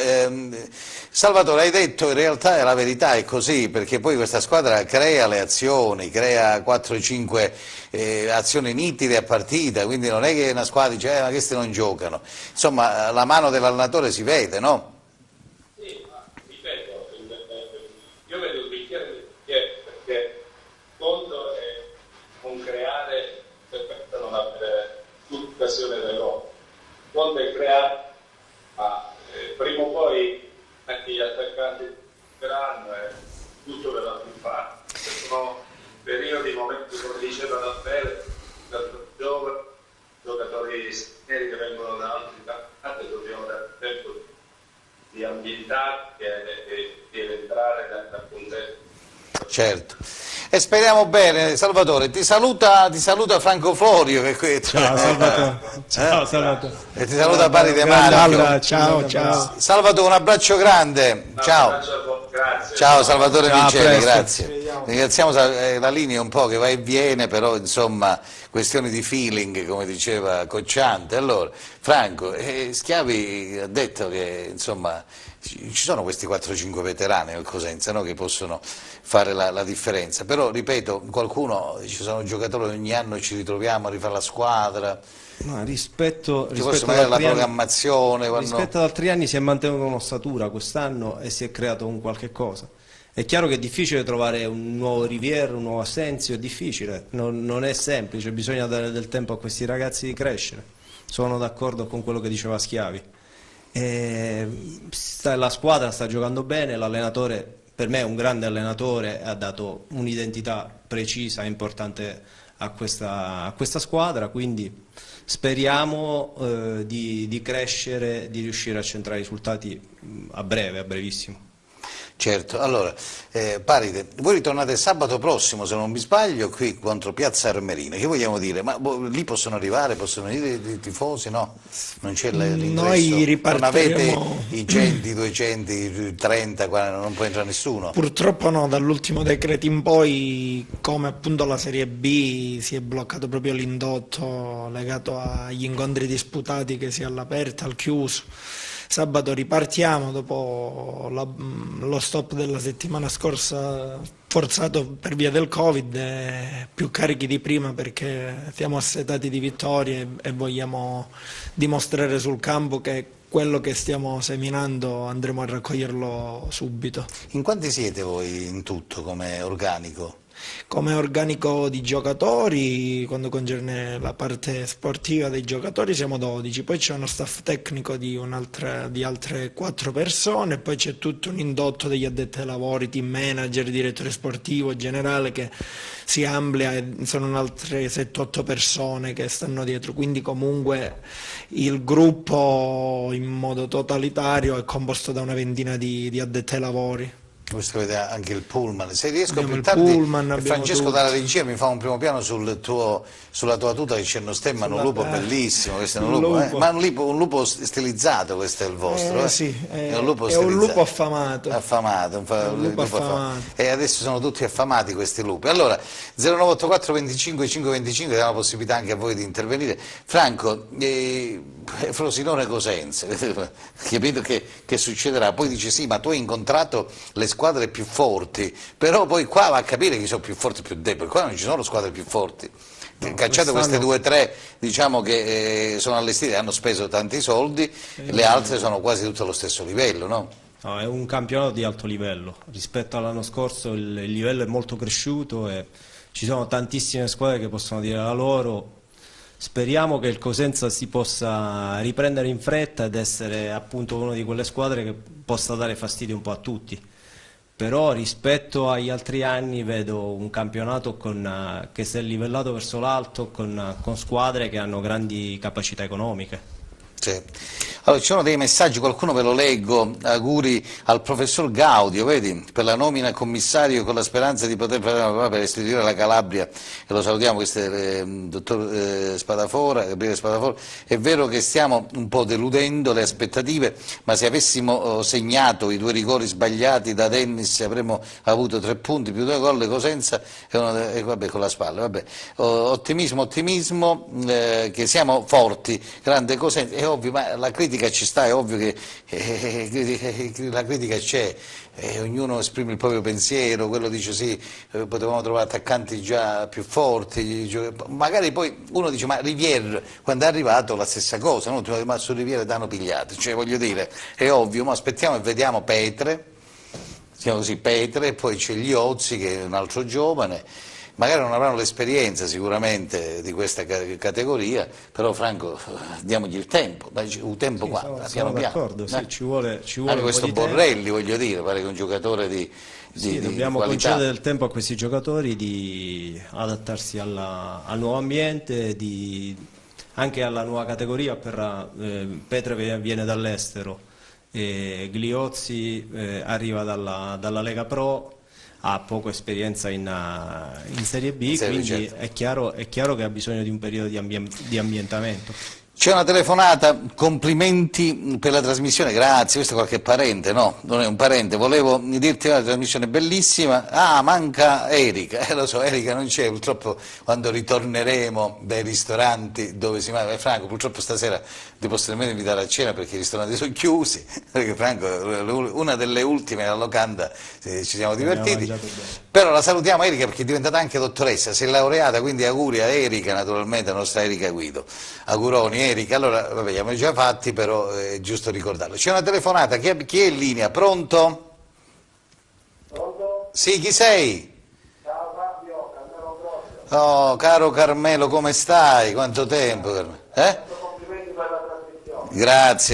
Salvatore, hai detto in realtà la verità è così, perché poi questa squadra crea le azioni, crea 4-5 azioni nitide a partita, quindi non è che una squadra dice ma questi non giocano. Insomma, la mano dell'allenatore si vede, no? Sì, ma ripeto, io vedo il bicchiere perché conto è un creare per non avere l'occasione dell'uomo. Conto è creare, ma prima o poi anche gli attaccanti saranno e tutto verrà più facile. Sono periodi, momenti, come diceva Raffaele, giovani, giocatori stranieri che vengono da altri campionati, dobbiamo dare tempo di ambientarsi e di entrare dal contesto. Certo. E speriamo bene, Salvatore, ti saluta Franco Florio che qui... Ciao Salvatore. Ciao Salvatore. E ti saluta Pari De Grande Marco. abbraccio, Ciao, grande ciao. abbraccio. Salvatore, un abbraccio grande. Ciao. Grazie. Ciao Salvatore Ciao, a Vinceli, presto. grazie. Ringraziamo la linea un po' che va e viene, però insomma questioni di feeling, come diceva Cocciante. Allora, Franco, Schiavi ha detto che insomma ci sono questi 4-5 veterani nel Cosenza, no, che possono fare la differenza, però ripeto, ci sono giocatori ogni anno ci ritroviamo a rifare la squadra. Ma rispetto Forse ad magari la altri anni- programmazione quando... rispetto ad altri anni si è mantenuta un'ossatura quest'anno e si è creato un qualche cosa. È chiaro che è difficile trovare un nuovo Rivière, un nuovo Asensio, è difficile, non è semplice, bisogna dare del tempo a questi ragazzi di crescere. Sono d'accordo con quello che diceva Schiavi. La squadra sta giocando bene, l'allenatore per me è un grande allenatore, ha dato un'identità precisa e importante a questa squadra, quindi speriamo di crescere, di riuscire a centrare i risultati a brevissimo. Certo, allora, Paride, voi ritornate sabato prossimo, se non mi sbaglio, qui contro Piazza Armerina, che vogliamo dire? Ma lì possono arrivare, possono venire i tifosi, no? Non c'è l'ingresso? Noi Non avete ripartiremo... i 100, i 200, i 30, qua non può entrare nessuno? Purtroppo no, dall'ultimo decreto in poi, come appunto la Serie B, si è bloccato proprio l'indotto legato agli incontri disputati che sia all'aperto, al chiuso. Sabato ripartiamo dopo lo stop della settimana scorsa forzato per via del Covid, più carichi di prima perché siamo assetati di vittorie e vogliamo dimostrare sul campo che quello che stiamo seminando andremo a raccoglierlo subito. In quanti siete voi in tutto come organico? Come organico di giocatori, quando concerne la parte sportiva dei giocatori siamo 12, poi c'è uno staff tecnico di altre 4 persone, poi c'è tutto un indotto degli addetti ai lavori, team manager, direttore sportivo, generale che si amplia e sono altre 7-8 persone che stanno dietro, quindi comunque il gruppo in modo totalitario è composto da una ventina di addetti ai lavori. Questo vede anche il pullman. Se riesco Abbiamo più il tardi, pullman, abbiamo Francesco tutto. dalla regia mi fa un primo piano sulla tua tuta che c'è uno stemma, un lupo bellissimo, questo è un un lupo, lupo. ma un lupo stilizzato, questo è il vostro, Sì, è un lupo è un stilizzato. lupo affamato. Un lupo affamato. E adesso sono tutti affamati questi lupi. Allora, 0984 25 525, diamo la possibilità anche a voi di intervenire. Franco, Frosinone Cosenza, capito che succederà? Poi dice sì, ma tu hai incontrato le squadre più forti, però poi qua va a capire chi sono più forti e più deboli, qua non ci sono squadre più forti. Cacciate queste 2 o 3, diciamo che sono allestite, hanno speso tanti soldi, le altre sono quasi tutte allo stesso livello, no? No, è un campionato di alto livello, rispetto all'anno scorso il livello è molto cresciuto e ci sono tantissime squadre che possono dire la loro. Speriamo che il Cosenza si possa riprendere in fretta ed essere appunto una di quelle squadre che possa dare fastidio un po' a tutti. Però rispetto agli altri anni vedo un campionato che si è livellato verso l'alto con squadre che hanno grandi capacità economiche. Sì. Allora, ci sono dei messaggi, qualcuno ve lo leggo, auguri al professor Gaudio, vedi, per la nomina a commissario con la speranza di poter fare per restituire la Calabria, e lo salutiamo, questo è il dottor Spadafora, Gabriele Spadafora. È vero che stiamo un po' deludendo le aspettative, ma se avessimo segnato i 2 rigori sbagliati da Dennis avremmo avuto 3 punti più 2 gol, Cosenza e vabbè, con la spalla, vabbè. Ottimismo, che siamo forti, grande Cosenza, è ovvio, ma la critica ci sta, è ovvio che la critica c'è, ognuno esprime il proprio pensiero, quello dice sì, potevamo trovare attaccanti già più forti, magari poi uno dice ma Rivière quando è arrivato la stessa cosa, no? Ma su Rivière danno pigliati, cioè voglio dire, è ovvio, ma aspettiamo e vediamo Petre, diciamo così, Petre, e poi c'è Liozzi che è un altro giovane. Magari non avranno l'esperienza sicuramente di questa categoria, però Franco, diamogli il tempo, un tempo Sì, qua, sono piano d'accordo, sì, ci vuole anche un po' questo di tempo. Borrelli, voglio dire, pare che è un giocatore di Sì, di dobbiamo qualità. concedere il tempo a questi giocatori di adattarsi al nuovo ambiente, anche alla nuova categoria. Petre viene dall'estero, Gliozzi arriva dalla Lega Pro, ha poca esperienza in Serie B, In Serie B, quindi certo. è chiaro che ha bisogno di un periodo di ambientamento. C'è una telefonata, complimenti per la trasmissione, grazie, questo è qualche parente, no, non è un parente, volevo dirti una trasmissione bellissima, manca Erika, lo so, Erika non c'è, purtroppo quando ritorneremo dai ristoranti dove si mangia, Franco purtroppo stasera ti posso nemmeno invitare a cena perché i ristoranti sono chiusi, perché Franco, una delle ultime alla locanda, ci siamo divertiti, mangiato bene. però la salutiamo Erika perché è diventata anche dottoressa, si è laureata, quindi auguri a Erika, naturalmente, la nostra Erika Guido, auguroni Erika, allora vabbè, li abbiamo già fatti, però è giusto ricordarlo. C'è una telefonata, chi è in linea? Pronto? Pronto? Sì, chi sei? Ciao Fabio, Carmelo Grosso. Oh, caro Carmelo, come stai? Quanto tempo? Complimenti per la trasmissione.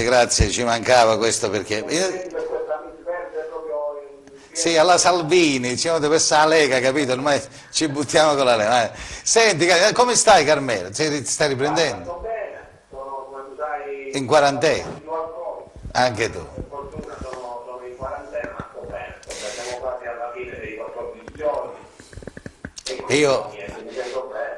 Grazie, ci mancava questo perché... Complimenti per questa Miss Verde proprio in Sì, alla Salvini, diciamo deve essere la Lega, capito? Ormai ci buttiamo con la Lega. Senti, come stai Carmelo? Ti stai riprendendo? Sto bene, sono come tu sai In quarantena? positivo al Covid. Anche tu. Per fortuna sono in quarantena, ma sto bene, siamo quasi alla fine dei 14 giorni. E Io... niente, mi sento bene.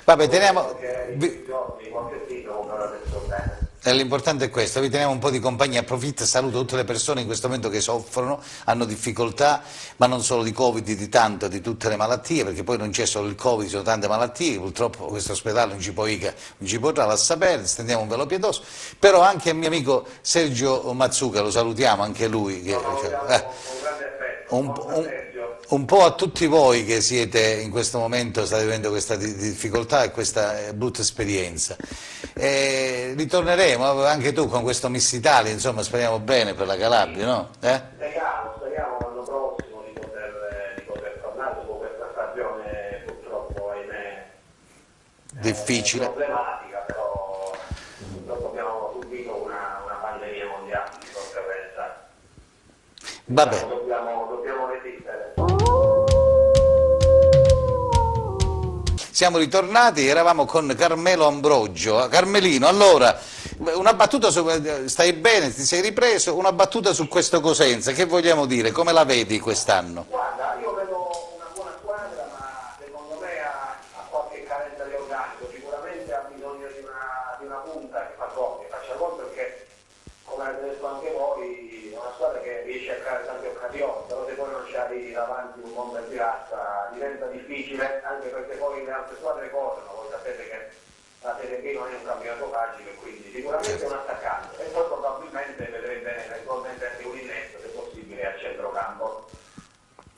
Vabbè, teniamo... Perché in questi giorni qualche titolo però adesso bene. L'importante è questo, vi teniamo un po' di compagnia, approfitto e saluto tutte le persone in questo momento che soffrono, hanno difficoltà, ma non solo di Covid, di tanto, di tutte le malattie, perché poi non c'è solo il Covid, ci sono tante malattie, purtroppo questo ospedale non ci potrà a sapere, stendiamo un velo pietoso, però anche il mio amico Sergio Mazzuca, lo salutiamo, anche lui, che, Un grande effetto, un po' a tutti voi che siete in questo momento, state vivendo questa difficoltà e questa brutta esperienza. Ritorneremo anche tu con questo Miss Italia, insomma speriamo bene per la Calabria, no? Speriamo l'anno prossimo di poter tornare dopo questa stagione purtroppo ahimè Difficile. problematica, però purtroppo abbiamo subito una pandemia mondiale di conseguenza. Vabbè. Dobbiamo resistere. Siamo ritornati, eravamo con Carmelo Ambrogio. Carmelino, allora, una battuta stai bene, ti sei ripreso? Una battuta su questo Cosenza, che vogliamo dire? Come la vedi quest'anno? Guarda, io vedo una buona squadra, ma secondo me ha qualche carenza di organico, sicuramente ha bisogno di una punta che faccia gol perché, come avete detto anche voi, è una squadra che riesce a creare tante occasioni, però se poi non ci arrivi davanti un bomber di razza diventa difficile, anche perché poi le altre squadre corrono, voi sapete che la Serie B non è un campionato facile, quindi sicuramente un attaccante e poi probabilmente vedrei bene eventualmente anche un innesto se possibile a centrocampo.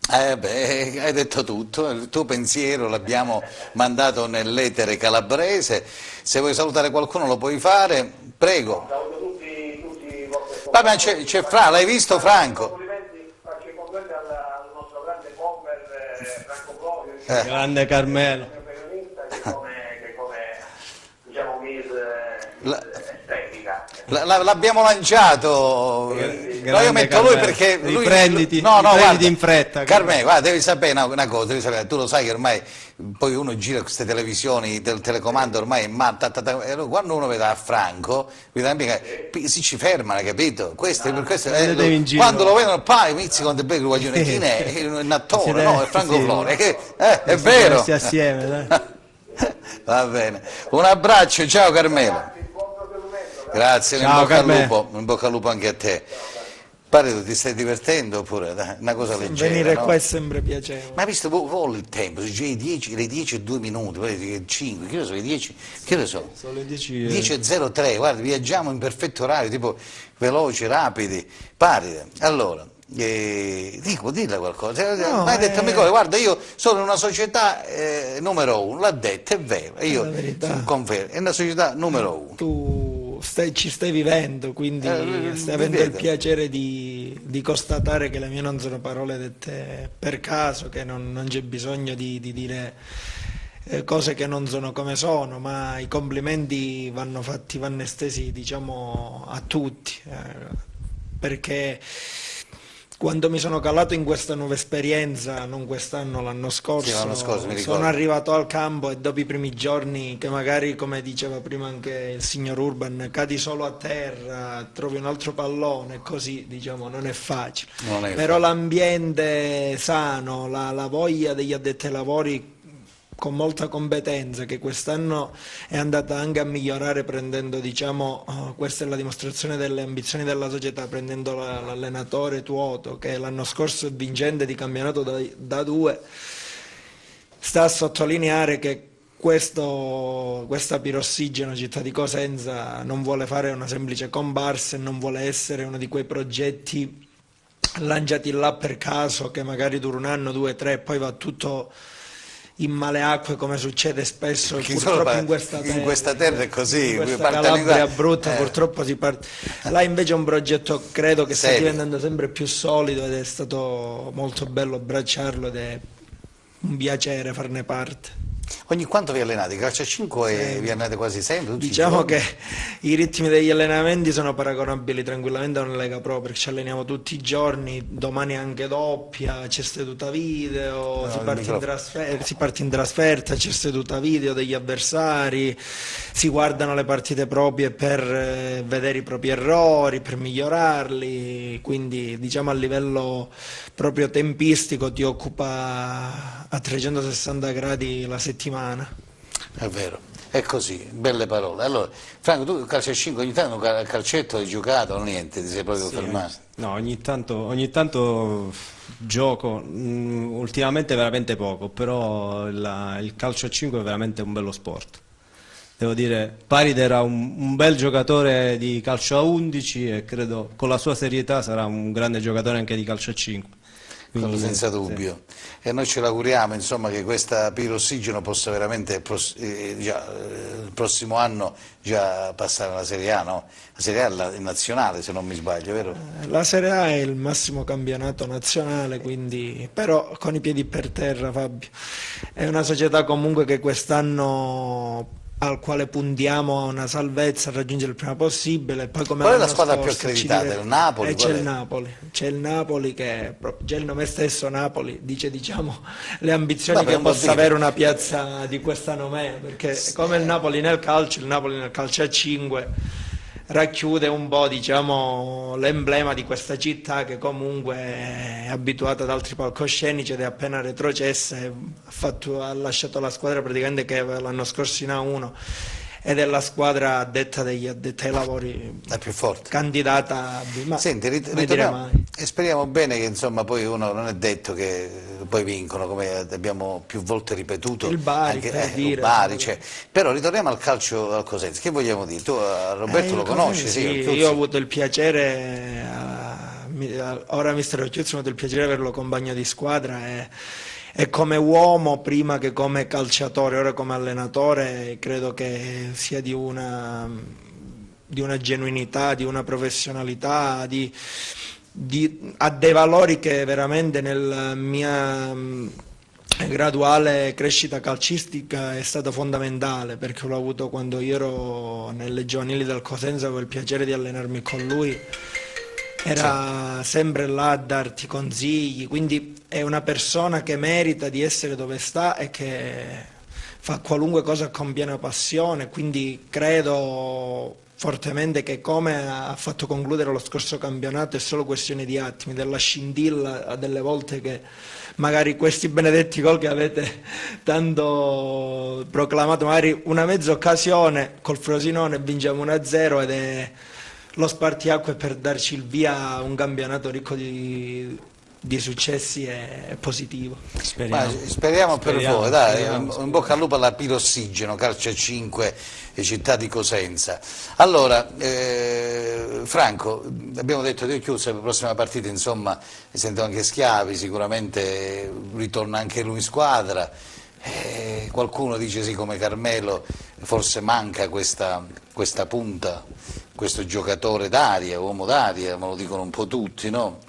Hai detto tutto, il tuo pensiero l'abbiamo mandato nell'etere calabrese, se vuoi salutare qualcuno lo puoi fare, prego. Saluto tutti i vostri Vabbè, c'è Fra, l'hai visto Franco? Faccio i complimenti al nostro grande bomber Franco Florio, Grande Carmelo. il mio periodista che come diciamo Miss estetica. L'abbiamo lanciato. No, io metto lui perché lui riprenditi, no, riprenditi guarda, in fretta. Carmè, guarda, devi sapere una cosa, devi sapere, tu lo sai che ormai poi uno gira queste televisioni, il telecomando ormai è quando uno vede a Franco, si ci fermano, capito? Questo, per questo, quando lo vedono, poi inizi con De Begri, guaglione, chi è? È un attore, no? È Franco Flore, è vero. Assieme, dai. Va bene, un abbraccio, ciao Carmelo. Grazie, Ciao, in bocca al lupo anche a te. Pare ti stai divertendo oppure una cosa leggera? Venire no? qua è sempre piacevole. Ma hai visto vol il tempo? Sono già le 10 e 2 minuti, poi 5, che ne so, le 10, che ne so? Sono le 10 10:03, guarda, viaggiamo in perfetto orario, tipo veloci, rapidi, paride. Allora, dilla qualcosa. No, hai detto, amico, guarda, io sono una società numero 1, l'ha detto, è vero, e io la verità. confermo, è una società numero 1. Tu ci stai vivendo, quindi stai avendo il piacere di constatare che le mie non sono parole dette per caso, che non c'è bisogno di dire cose che non sono come sono, ma i complimenti vanno fatti, vanno estesi, diciamo, a tutti, perché quando mi sono calato in questa nuova esperienza, non quest'anno, l'anno scorso, Sì, l'anno scorso, mi ricordo. sono arrivato al campo e dopo i primi giorni, che magari, come diceva prima anche il signor Urban, cadi solo a terra, trovi un altro pallone, così, diciamo, non è facile. Non è Però l'ambiente sano, la voglia degli addetti ai lavori con molta competenza, che quest'anno è andata anche a migliorare prendendo, diciamo, questa è la dimostrazione delle ambizioni della società, prendendo l'allenatore Tuoto, che l'anno scorso è vincente di campionato da 2, sta a sottolineare che questa Pirossigeno Città di Cosenza non vuole fare una semplice comparsa e non vuole essere uno di quei progetti lanciati là per caso, che magari dura 1 anno, 2, 3 e poi va tutto in male acque, come succede spesso purtroppo in questa terra è così, in questa Calabria brutta, purtroppo si parte. Là invece è un progetto, credo, che sta diventando sempre più solido ed è stato molto bello abbracciarlo ed è un piacere farne parte. Ogni quanto vi allenate? Calcio a 5 vi allenate quasi sempre? Tutti Diciamo che i ritmi degli allenamenti sono paragonabili tranquillamente a una Lega Pro, perché ci alleniamo tutti i giorni, domani anche doppia, c'è seduta video, si parte in trasferta, c'è seduta video degli avversari, si guardano le partite proprie per vedere i propri errori, per migliorarli, quindi diciamo a livello proprio tempistico ti occupa a 360 gradi la settimana. È vero, è così, belle parole. Allora, Franco, tu calcio a 5 ogni tanto un calcetto hai giocato o niente? Ti sei proprio fermato? No, ogni tanto gioco, ultimamente veramente poco, però il calcio a 5 è veramente un bello sport. Devo dire, Paride era un bel giocatore di calcio a 11 e credo con la sua serietà sarà un grande giocatore anche di calcio a 5. Quindi, senza dubbio. Sì. E noi ce l'auguriamo, insomma, che questa Pirossigeno possa veramente il prossimo anno già passare alla Serie A, no? La Serie A è nazionale, se non mi sbaglio, vero? La Serie A è il massimo campionato nazionale, quindi, però con i piedi per terra, Fabio. È una società comunque che quest'anno al quale puntiamo a una salvezza, a raggiungere il prima possibile. Poi come qual è la squadra più accreditata? Il Napoli? C'è il Napoli che già il nome stesso Napoli dice, diciamo, le ambizioni che possa avere una piazza di questa nomea, perché come il Napoli nel calcio a 5 racchiude un po', diciamo, l'emblema di questa città che comunque è abituata ad altri palcoscenici ed è appena retrocessa e ha lasciato la squadra praticamente che aveva l'anno scorso in A1 ed è la squadra addetta ai lavori, la più forte, candidata a Senti, ritorniamo e speriamo bene che insomma poi uno non è detto che poi vincono, come abbiamo più volte ripetuto il Bari, anche, per dire, Bari, cioè. Però ritorniamo al calcio al Cosenza, che vogliamo dire? Tu Roberto lo conosci? Sì, io ho avuto il piacere ora mister Occhiuzzi, ho avuto il piacere di averlo compagno di squadra e come uomo prima che come calciatore, ora come allenatore, credo che sia di una genuinità, di una professionalità, ha dei valori che veramente graduale crescita calcistica è stata fondamentale, perché l'ho avuto quando io ero nelle giovanili del Cosenza, avevo il piacere di allenarmi con lui, era sempre là a darti consigli, quindi è una persona che merita di essere dove sta e che fa qualunque cosa con piena passione, quindi credo fortemente che, come ha fatto concludere lo scorso campionato, è solo questione di attimi, della scintilla a delle volte che magari questi benedetti gol che avete tanto proclamato, magari una mezza occasione col Frosinone vinciamo 1-0 ed è lo spartiacque per darci il via a un campionato ricco di successi e positivo. Speriamo per voi, dai, in bocca al lupo alla Pirossigeno, calcio a 5 e Città di Cosenza. Allora, Franco, abbiamo detto di chiuso, la prossima partita, insomma, sento anche Schiavi, sicuramente ritorna anche lui in squadra. Qualcuno dice sì, come Carmelo, forse manca questa punta, questo giocatore d'aria, uomo d'aria, me lo dicono un po' tutti, no?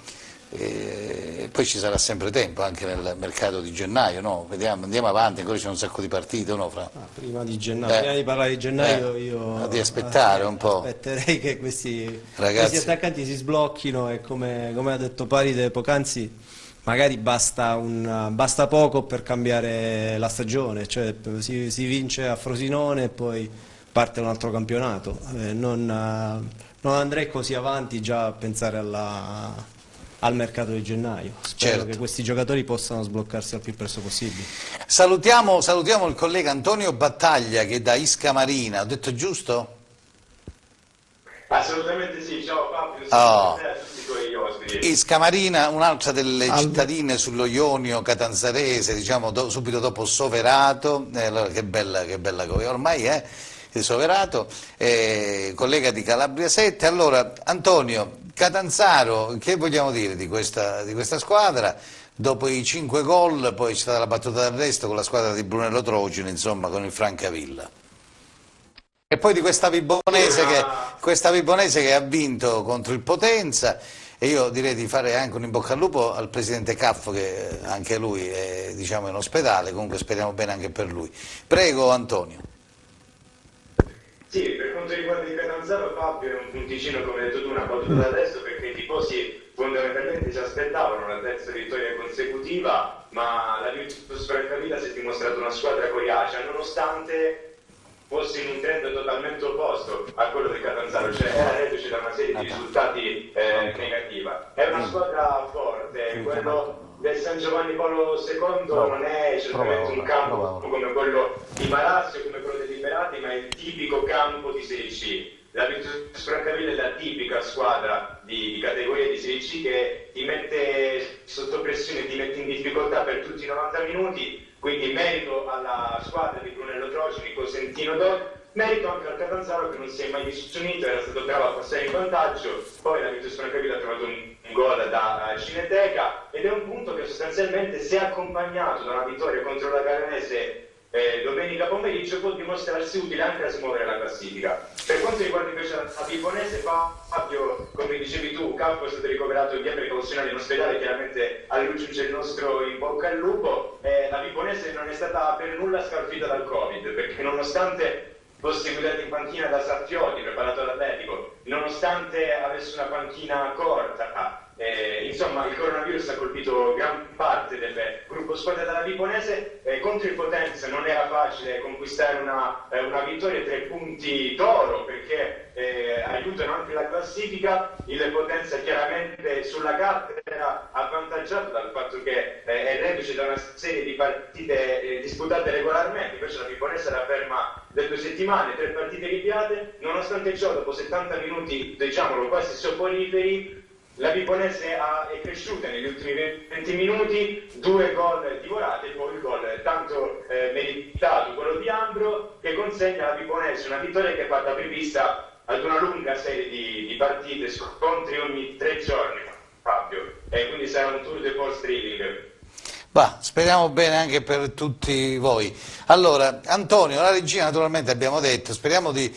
Poi ci sarà sempre tempo anche nel mercato di gennaio, no? Vediamo, andiamo avanti, ancora c'è un sacco di partite, no? Prima di gennaio, prima di parlare di gennaio, io di aspettare un po'. Aspetterei che questi attaccanti si sblocchino e, come ha detto Paride poc'anzi, magari basta poco per cambiare la stagione, cioè si vince a Frosinone e poi parte un altro campionato. Non andrei così avanti già a pensare al mercato di gennaio. Spero che questi giocatori possano sbloccarsi al più presto possibile. Salutiamo il collega Antonio Battaglia, che è da Isca Marina, ho detto giusto? Assolutamente sì, ciao Fabio, a tutti i tuoi ospiti. Isca Marina, un'altra delle cittadine sullo Ionio catanzarese, diciamo subito dopo Soverato, allora, che bella ormai è Soverato, collega di Calabria 7. Allora, Antonio, Catanzaro, che vogliamo dire di questa squadra? Dopo i 5 gol, poi c'è stata la battuta d'arresto con la squadra di Brunello Trogino, insomma, con il Francavilla. E poi di questa Vibonese che ha vinto contro il Potenza, e io direi di fare anche un in bocca al lupo al presidente Caffo, che anche lui è, diciamo, in ospedale, comunque speriamo bene anche per lui. Prego Antonio. Sì, per quanto riguarda il Catanzaro, Fabio, è un punticino, come hai detto tu, una battuta d'arresto, perché i tifosi fondamentalmente si aspettavano la terza vittoria consecutiva, ma la Virtus Francavilla si è dimostrata una squadra coriacea, nonostante fosse in un trend totalmente opposto a quello del Catanzaro, cioè era reduce da una serie di risultati negativa. È una squadra forte, quello del San Giovanni Paolo II non è certamente un campo come quello di Marassi o come quello dei Liberati, ma è il tipico campo di Serie C. La Virtus Francavilla è la tipica squadra di categoria di Serie C che ti mette sotto pressione, ti mette in difficoltà per tutti i 90 minuti, quindi merito alla squadra di Brunello Trogini, Cosentino Dor, merito anche al Catanzaro che non si è mai disunito, era stato bravo a passare in vantaggio, poi la Virtus Francavilla ha trovato un gol da Cineteca ed è un punto che sostanzialmente, se accompagnato da una vittoria contro la Galanese domenica pomeriggio, può dimostrarsi utile anche a smuovere la classifica. Per quanto riguarda invece la Vibonese, Fabio, come dicevi tu, Campo è stato ricoverato in via precauzionale in ospedale, chiaramente a lui giunge il nostro in bocca al lupo. La Vibonese non è stata per nulla scalfita dal Covid, perché nonostante fosse guidato in panchina da Saffioti, preparato all'Atletico, nonostante avesse una panchina corta, insomma il coronavirus ha colpito gran parte del gruppo squadra della Vibonese. Contro il Potenza non era facile conquistare una vittoria, 3 punti d'oro, perché aiutano anche la classifica. Il Potenza chiaramente sulla carta era avvantaggiato dal fatto che è reduce da una serie di partite disputate regolarmente, invece la Vibonese era ferma da 2 settimane, 3 partite ripiate. Nonostante ciò, dopo 70 minuti, diciamolo, quasi soporiferi, la Vibonese è cresciuta negli ultimi 20 minuti, 2 gol divorati e poi il gol tanto meritato, quello di Ambro, che consegna alla Vibonese una vittoria che va da prevista ad una lunga serie di partite, scontri ogni 3 giorni, Fabio, e quindi sarà un tour de force thrilling. Speriamo bene anche per tutti voi. Allora, Antonio, la regia naturalmente abbiamo detto, speriamo di...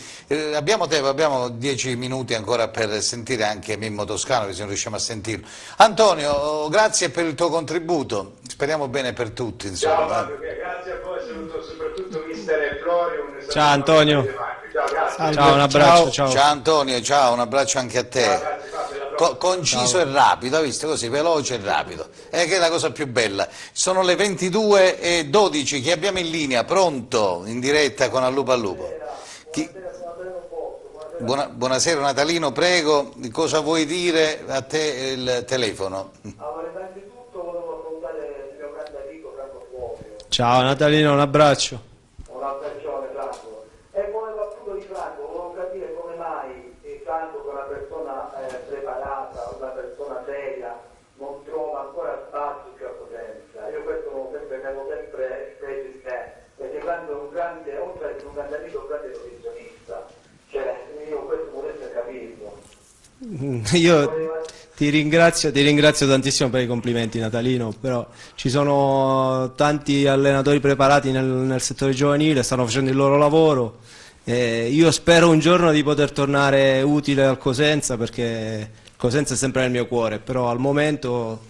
abbiamo tempo, abbiamo 10 minuti ancora per sentire anche Mimmo Toscano, che se non riusciamo a sentirlo. Antonio, grazie per il tuo contributo. speriamo bene per tutti, Ciao insomma. Fabio, grazie a voi, saluto soprattutto mister Florio. Ciao Antonio. Ciao, grazie. Salve, Ciao, un abbraccio, ciao. Ciao Antonio, ciao, un abbraccio anche a te. Ciao, grazie Fabio, alla prossima. Conciso e rapido, hai visto, così, veloce e rapido, che è la cosa più bella. Sono le 22:12, chi abbiamo in linea, pronto, in diretta con Al Lupo al Lupo? Buonasera Natalino, prego, cosa vuoi dire? A te il telefono. Allora, innanzitutto volevo salutare il mio grande amico Franco Fuorio, Ciao Natalino, un abbraccio. una persona Franco, e volevo appunto di Franco, volevo capire come mai Franco, che è una persona preparata, una persona seria, non trova ancora spazio più a Potenza. Io questo ne avevo sempre preso in me, perché Franco è un grande, oltre ad essere un grande amico, un grande professionista, cioè io questo vorrei capirlo. Io ti ringrazio tantissimo per i complimenti Natalino, però ci sono tanti allenatori preparati nel settore giovanile, stanno facendo il loro lavoro. Io spero un giorno di poter tornare utile al Cosenza, perché il Cosenza è sempre nel mio cuore, però al momento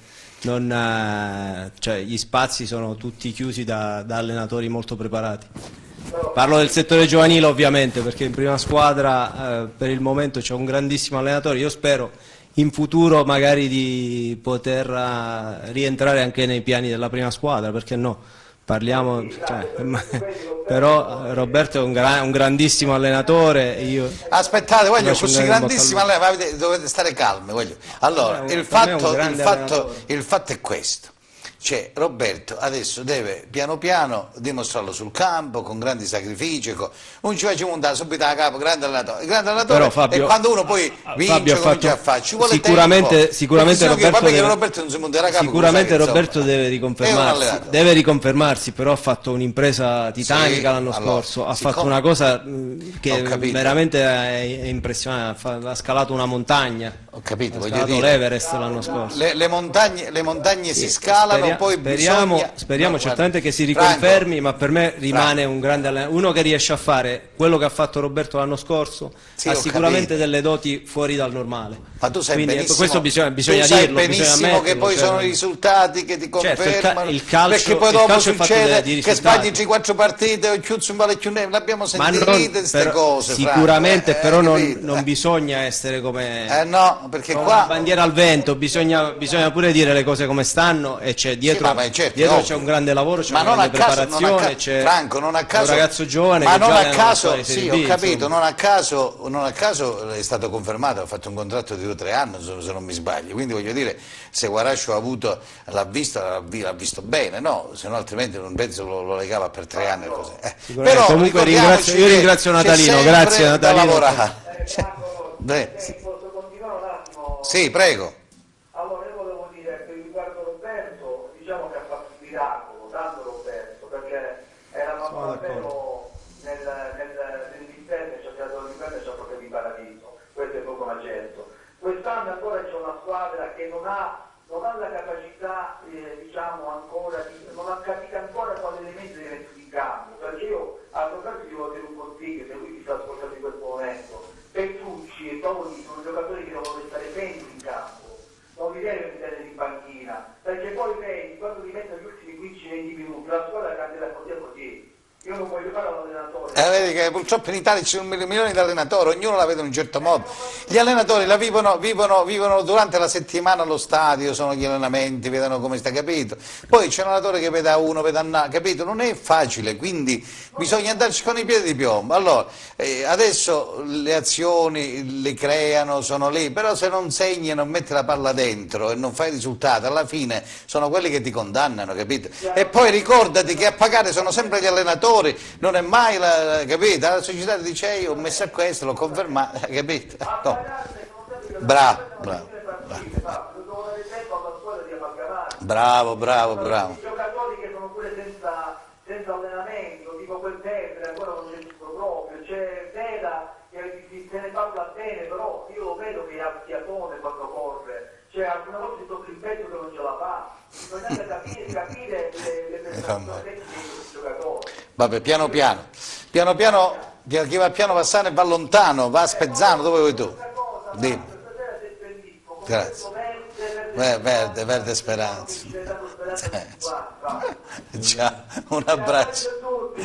cioè, gli spazi sono tutti chiusi da allenatori molto preparati. Parlo del settore giovanile ovviamente, perché in prima squadra per il momento c'è un grandissimo allenatore. Io spero in futuro magari di poter rientrare anche nei piani della prima squadra, perché no? Parliamo, cioè, però Roberto è un grandissimo allenatore. Aspettate, voglio Faccio un così grande grandissimo, bocca al allora, dovete stare calmi. Allora, Per me il è un grande allenatore. fatto è questo. Cioè, Roberto adesso deve piano piano dimostrarlo sul campo, con grandi sacrifici, non ci facciamo montare subito a capo, grande allenatore, Però, Fabio, e quando uno poi vince, Fabio ha comincia a fatto fare, ci vuole sicuramente tempo. sicuramente Perché sennò Roberto Roberto non si monterà a capo, sicuramente insomma, Roberto deve è un riconfermarsi, allenatore. però ha fatto un'impresa titanica Sì, l'anno allora, scorso, ha siccome- fatto una cosa Ho che capito. veramente è impressionante, ha scalato una montagna, Ho capito, ha voglio scalato dire, l'Everest l'anno scorso. le montagne si scalano, poi speriamo bisogna... No, certamente che si Franco, riconfermi, ma per me rimane un grande allenatore, uno che riesce a fare quello che ha fatto Roberto l'anno scorso, Sì, ha ho sicuramente capito. delle doti fuori dal normale. Ma tu sai Quindi, benissimo, questo bisogna tu sai dirlo, bisogna benissimo che ammetterlo, poi cioè, sono i risultati che ti Certo, confermano, il calcio- perché poi il dopo calcio è fatto succede di che risultati. sbagli 3-4 partite o chiusi un vale più neve, l'abbiamo ma sentito queste però, cose, sicuramente Franco, però capito? non bisogna essere come No, perché una qua bandiera al vento, bisogna pure dire le cose come stanno, e c'è dietro, ma certo, dietro ovvio. c'è un grande lavoro, c'è ma una non a grande caso, preparazione, c'è Franco, non a caso, un ragazzo giovane ma che non già a è nella caso, squadra di Serie sì, B, ho capito, insomma. non a caso è stato confermato, ha fatto un contratto di 2 o 3 anni, se non mi sbaglio, quindi voglio dire, se Guarascio l'ha visto bene, no? Se no altrimenti non penso lo legava per 3 anni così. Però Comunque ricordiamoci io che ringrazio c'è Natalino, sempre grazie da Natalino. lavorare. Beh, Posso continuare un attimo? sì, prego. Allora, io volevo dire che riguardo Roberto, diciamo che ha fatto un miracolo, tanto Roberto, perché eravamo davvero nell'interno, ci ha dato l'inverno e ci ha proprio di paradiso, questo è poco ma certo. Quest'anno ancora c'è una squadra che non ha la capacità, diciamo ancora, non ha capito ancora quali elementi deve mettere in campo, perché io a Roberto gli voglio dire un consiglio, se lui mi sta ascoltando in questo momento. Petrucci e Toni sono giocatori che devono restare sempre in campo, non li deve mettere in panchina, perché poi vedi, quando li mettono gli ultimi 15-20 minuti, la squadra cambierà così. Io non voglio fare l'allenatore. Vedi che purtroppo in Italia ci sono milioni di allenatori, ognuno la vede in un certo modo. Gli allenatori la vivono durante la settimana allo stadio, sono gli allenamenti, vedono come sta, capito? Poi c'è un allenatore che vede a uno, vede a una, capito? Non è facile, quindi bisogna andarci con i piedi di piombo. Allora, adesso le azioni le creano, sono lì, però se non segni e non metti la palla dentro e non fai risultati, alla fine sono quelli che ti condannano, capito? E poi ricordati che a pagare sono sempre gli allenatori, non è mai capito? La società ti dice ho messo a questo, l'ho confermato, capito? No. Bravo. I giocatori che sono pure senza allenamento, tipo quel Tevere, ancora non c'è visto proprio, c'è Veda che se ne parla bene, però io lo vedo che ha fiatone quando corre, cioè alcune volte sotto il petto che non ce la fa, bisogna capire le prestazioni tecniche dei giocatori. Vabbè, piano piano, chi va piano va sano e va lontano, va a Spezzano, dove vuoi tu? Dimmi. Grazie. Verde Speranza. Ciao, un abbraccio.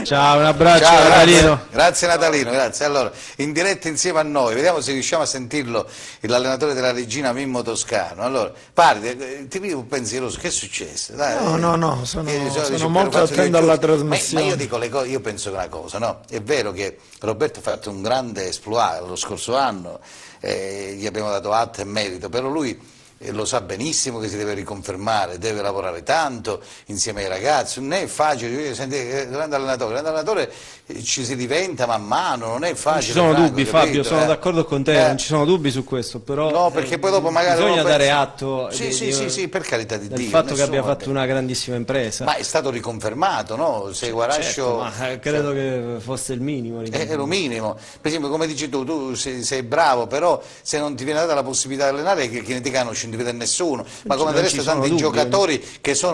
Ciao, un abbraccio Ciao, Natalino. grazie Natalino, grazie. Allora, in diretta insieme a noi, vediamo se riusciamo a sentirlo, l'allenatore della Regina Mimmo Toscano. Allora, parli, ti pido un pensieroso, che è successo? Dai, No, sono dice, molto faccio attento dei alla giusti. trasmissione. Ma io dico le cose, io penso che una cosa, no? È vero che Roberto ha fatto un grande exploit lo scorso anno, gli abbiamo dato atto e merito, però lui lo sa benissimo che si deve riconfermare, deve lavorare tanto insieme ai ragazzi, non è facile, senti, grande allenatore ci si diventa man mano, non è facile. Non ci sono Franco, dubbi, capito? Fabio, sono d'accordo con te, non ci sono dubbi su questo, però No, perché poi dopo magari bisogna uno dare pensa- atto sì, per carità di del Dio, fatto che nessuno abbia va fatto bene. una grandissima impresa. Ma è stato riconfermato, no? Se Guarascio... Certo, ma credo che fosse il minimo. È lo minimo, per esempio come dici tu sei bravo, però se non ti viene data la possibilità di allenare che ne ti conosci, non ti vede nessuno, ma come non del ci resto sono tanti dubbi. giocatori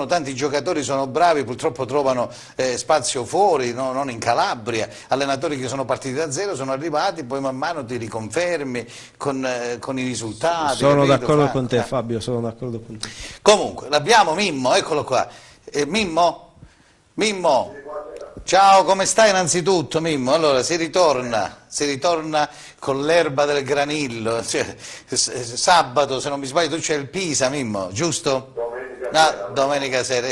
tanti giocatori sono bravi, purtroppo trovano spazio fuori, no? Non in Calabria, allenatori che sono partiti da zero, sono arrivati, poi man mano ti riconfermi con i risultati. Sono capito, d'accordo Franco? con te, Fabio, sono d'accordo con te. Comunque, l'abbiamo Mimmo, eccolo qua. Mimmo? Ciao, come stai innanzitutto Mimmo? Allora, si ritorna con l'erba del Granillo, cioè, sabato, se non mi sbaglio, tu c'è il Pisa Mimmo, giusto? Domenica sera,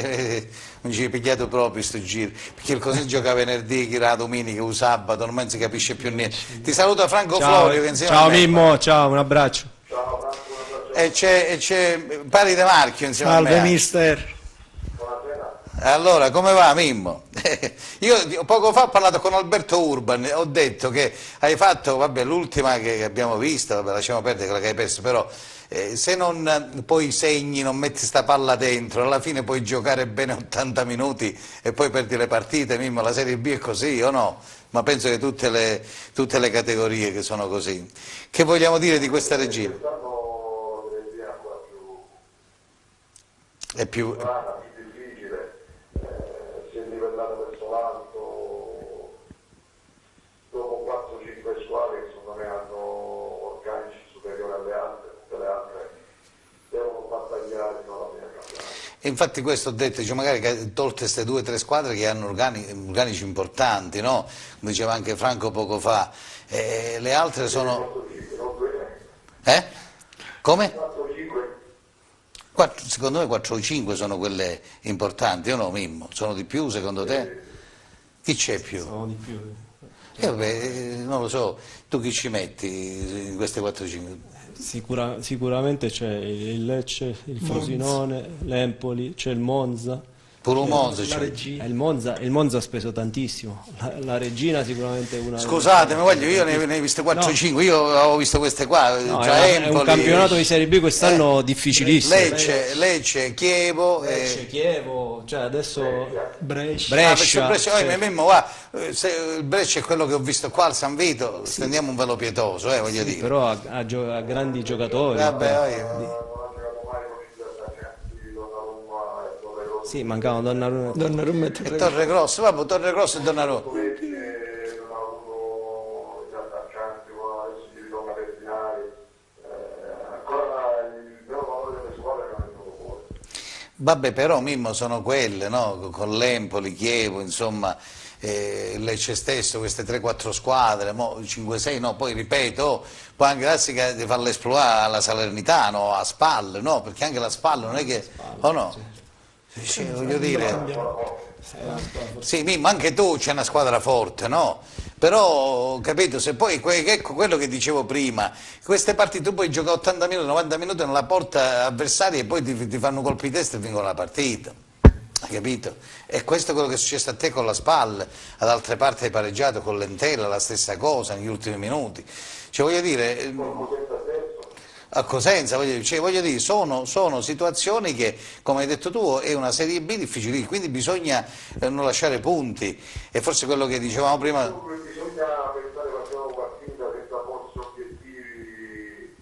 non ci hai pigliato proprio sto giro, perché il così gioca venerdì, che la domenica, o sabato, non si capisce più niente. Ti saluta Franco Florio che insieme a Ciao me. Mimmo, ciao, un abbraccio. E c'è Pari De Marchio insieme a me. Salve mister. Allora, come va Mimmo? Io poco fa ho parlato con Alberto Urban, ho detto che hai fatto, vabbè, l'ultima che abbiamo visto, vabbè, lasciamo perdere quella che hai perso, però se non poi segni, non metti sta palla dentro, alla fine puoi giocare bene 80 minuti e poi perdi le partite, Mimmo, la Serie B è così o no? Ma penso che tutte le categorie che sono così. Che vogliamo dire di questa Regina? È più... si è livellato verso l'alto dopo 4-5 squadre che secondo me hanno organici superiori alle altre, tutte le altre devono battagliare con la mia campionata. E infatti questo ho detto, cioè magari tolte queste 2 o 3 squadre che hanno organici importanti, no? Come diceva anche Franco poco fa, le altre sono... 4-5, non 2-3. Come? 4-5. Secondo me 4 o 5 sono quelle importanti, o no Mimmo? Sono di più secondo te? Chi c'è più? Sono di più. Vabbè, non lo so, tu chi ci metti in queste 4 o 5? Sicuramente c'è il Lecce, il Frosinone, l'Empoli, c'è il Monza. Pure un Monza La c'è. Regina. Il Monza ha speso tantissimo, la Regina sicuramente è una... Scusatemi, io ne ho viste 4 o 5, io avevo visto queste qua, No, già è un Empoli, campionato di Serie B quest'anno difficilissimo. Lecce, Chievo, Lecce, Chievo, cioè adesso Brescia. Brescia, cioè, Mimmo, va, se il Brescia è quello che ho visto qua al San Vito, stendiamo un velo pietoso, voglio dire. però ha grandi giocatori. Vabbè, Non ha giocato mai con i attaccanti Donnarumma e Torregrosso. Sì, mancavano Donnarumma. Donnarumma e E Torregrosso, vabbè, Torregrosso e Donnarumma. Povetti che non ha avuto gli attaccanti, adesso si ritorna per finali. Ancora il vero valore delle squadre non è venuto fuori. Vabbè, però Mimmo sono quelle, no? Con l'Empoli, Chievo, insomma, Lecce stesso, queste 3-4 squadre, 5-6, no? Poi ripeto, può anche darsi che di fare l'esploit alla Salernitana, a Spal, no? Perché anche la Spal non è che... o no? Sì, voglio dire... Sì, Mimmo, anche tu c'è una squadra forte, no? Però, capito, se poi, ecco quello che dicevo prima, queste partite tu puoi giocare 80 minuti, 90 minuti nella porta avversaria e poi ti fanno colpi di testa e vincono la partita, hai capito? E questo è quello che è successo a te con la SPAL, ad altre parti hai pareggiato con l'Entella, la stessa cosa negli ultimi minuti, cioè voglio dire... A Cosenza, voglio dire, sono situazioni che, come hai detto tu, è una Serie B difficile, quindi bisogna non lasciare punti, e forse quello che dicevamo prima... Bisogna pensare la prima partita senza porsi obiettivi